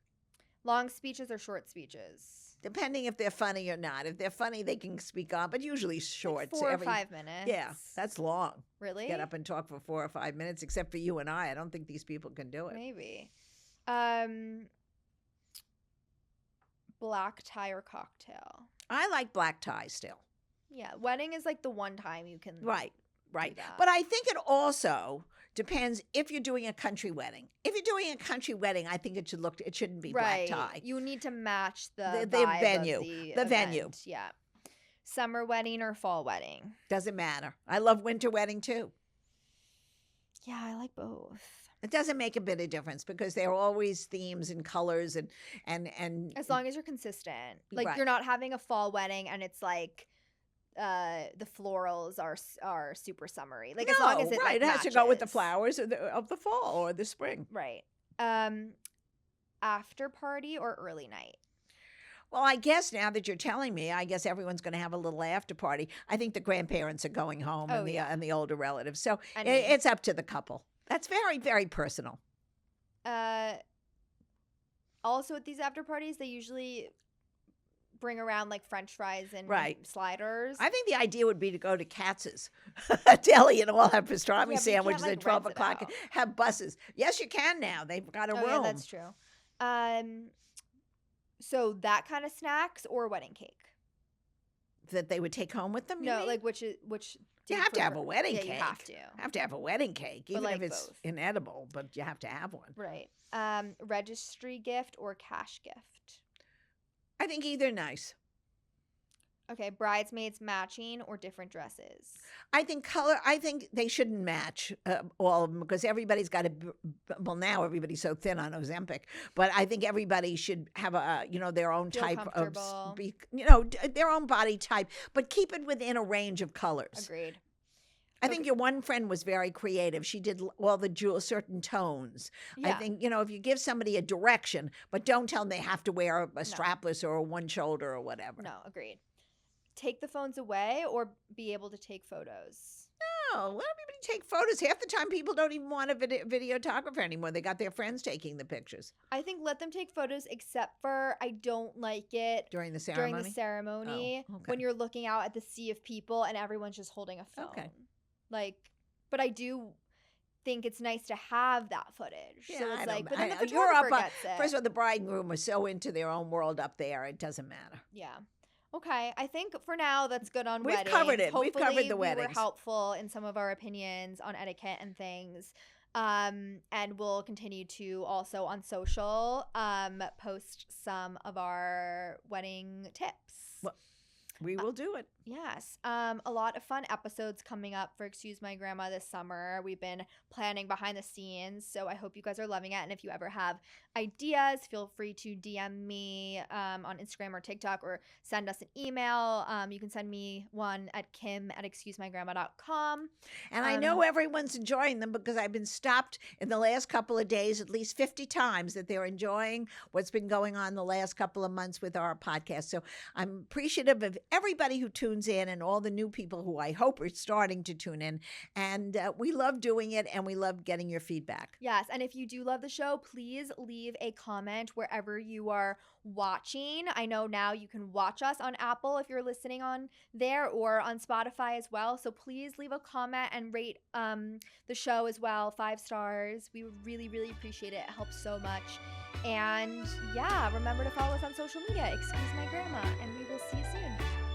[SPEAKER 1] Long speeches or short speeches?
[SPEAKER 2] Depending if they're funny or not. If they're funny, they can speak on, but usually short.
[SPEAKER 1] Like 4 or 5 minutes.
[SPEAKER 2] Yeah, that's long.
[SPEAKER 1] Really?
[SPEAKER 2] Get up and talk for 4 or 5 minutes, except for you and I. I don't think these people can do it.
[SPEAKER 1] Maybe. Black tie or cocktail?
[SPEAKER 2] I like black tie still.
[SPEAKER 1] Yeah, wedding is like the one time you can.
[SPEAKER 2] Right.
[SPEAKER 1] that.
[SPEAKER 2] But I think it also depends if you're doing a country wedding. If you're doing a country wedding, I think it shouldn't be
[SPEAKER 1] Right.
[SPEAKER 2] black tie.
[SPEAKER 1] You need to match the
[SPEAKER 2] The
[SPEAKER 1] vibe
[SPEAKER 2] venue.
[SPEAKER 1] Of the
[SPEAKER 2] The venue.
[SPEAKER 1] event. Yeah. Summer wedding or fall wedding?
[SPEAKER 2] Doesn't matter. I love winter wedding too.
[SPEAKER 1] Yeah, I like both.
[SPEAKER 2] It doesn't make a bit of difference because there are always themes and colors and
[SPEAKER 1] As long as you're consistent. Like
[SPEAKER 2] Right.
[SPEAKER 1] you're not having a fall wedding and it's like the florals are super summery. Like as long as it
[SPEAKER 2] right.
[SPEAKER 1] like,
[SPEAKER 2] It has to go with the
[SPEAKER 1] matches.
[SPEAKER 2] flowers of the fall or the spring.
[SPEAKER 1] Right. After party or early night?
[SPEAKER 2] Well, I guess now that you're telling me, I guess everyone's going to have a little after party. I think the grandparents are going home
[SPEAKER 1] Oh,
[SPEAKER 2] and the
[SPEAKER 1] yeah.
[SPEAKER 2] and the older relatives. So
[SPEAKER 1] And
[SPEAKER 2] it's up to the couple. That's very, very personal.
[SPEAKER 1] Also at these after parties, they usually bring around like French fries and
[SPEAKER 2] Right.
[SPEAKER 1] sliders.
[SPEAKER 2] I think the idea would be to go to Katz's deli and all have pastrami
[SPEAKER 1] Yeah, but you can't,
[SPEAKER 2] sandwiches
[SPEAKER 1] like,
[SPEAKER 2] at 12
[SPEAKER 1] rent it
[SPEAKER 2] o'clock.
[SPEAKER 1] out.
[SPEAKER 2] Have buses. Yes, you can now. They've got a
[SPEAKER 1] Oh
[SPEAKER 2] room.
[SPEAKER 1] yeah, that's true. So that kind of snacks or wedding cake?
[SPEAKER 2] That they would take home with them? you
[SPEAKER 1] No,
[SPEAKER 2] mean?
[SPEAKER 1] like which
[SPEAKER 2] you
[SPEAKER 1] do
[SPEAKER 2] have to have a
[SPEAKER 1] prefer?
[SPEAKER 2] wedding
[SPEAKER 1] Yeah,
[SPEAKER 2] cake.
[SPEAKER 1] you have to.
[SPEAKER 2] Have to have a wedding cake,
[SPEAKER 1] But,
[SPEAKER 2] even
[SPEAKER 1] like,
[SPEAKER 2] if it's
[SPEAKER 1] both.
[SPEAKER 2] inedible, but you have to have one.
[SPEAKER 1] Right. Registry gift or cash gift?
[SPEAKER 2] I think either nice.
[SPEAKER 1] Okay, bridesmaids matching or different dresses?
[SPEAKER 2] I think color. I think they shouldn't match all of them because everybody's got well, now everybody's so thin on Ozempic, but I think everybody should have their own
[SPEAKER 1] Feel
[SPEAKER 2] type
[SPEAKER 1] comfortable.
[SPEAKER 2] their own body type, but keep it within a range of colors.
[SPEAKER 1] Agreed.
[SPEAKER 2] I think your one friend was very creative. She did all the certain tones. I
[SPEAKER 1] Yeah.
[SPEAKER 2] think, if you give somebody a direction, but don't tell them they have to wear a strapless or a one shoulder or whatever.
[SPEAKER 1] No, agreed. Take the phones away or be able to take photos?
[SPEAKER 2] No, let everybody take photos. Half the time, people don't even want a videographer anymore. They got their friends taking the pictures
[SPEAKER 1] I think let them take photos, except for I don't like it
[SPEAKER 2] during the ceremony.
[SPEAKER 1] during the ceremony
[SPEAKER 2] Oh, okay.
[SPEAKER 1] when you're looking out at the sea of people and everyone's just holding a phone.
[SPEAKER 2] Okay.
[SPEAKER 1] But I do think it's nice to have that footage.
[SPEAKER 2] Yeah,
[SPEAKER 1] So it's
[SPEAKER 2] I
[SPEAKER 1] like,
[SPEAKER 2] don't-
[SPEAKER 1] but then the
[SPEAKER 2] I- you're
[SPEAKER 1] photographer
[SPEAKER 2] up.
[SPEAKER 1] gets it.
[SPEAKER 2] First of all, the bride and groom are so into their own world up there, it doesn't matter.
[SPEAKER 1] Yeah. Okay. I think for now that's good on
[SPEAKER 2] We've
[SPEAKER 1] weddings.
[SPEAKER 2] covered it. We've
[SPEAKER 1] Hopefully
[SPEAKER 2] covered the
[SPEAKER 1] we were
[SPEAKER 2] weddings.
[SPEAKER 1] helpful in some of our opinions on etiquette and things. And we'll continue to also on social post some of our wedding tips.
[SPEAKER 2] Well, we will do it.
[SPEAKER 1] Yes. A lot of fun episodes coming up for Excuse My Grandma this summer. We've been planning behind the scenes, so I hope you guys are loving it. And if you ever have ideas, feel free to DM me on Instagram or TikTok or send us an email. You can send me one at kim@excusemygrandma.com.
[SPEAKER 2] And I know everyone's enjoying them because I've been stopped in the last couple of days at least 50 times that they're enjoying what's been going on the last couple of months with our podcast. So I'm appreciative of everybody who tunes tunes in and all the new people who I hope are starting to tune in. And we love doing it, and we love getting your feedback.
[SPEAKER 1] Yes, and if you do love the show, please leave a comment wherever you are watching. I know now you can watch us on Apple if you're listening on there, or on Spotify as well. So please leave a comment and rate the show as well, 5 stars. We would really, really appreciate it. It helps so much. And yeah, remember to follow us on social media. Excuse my grandma, and we will see you soon.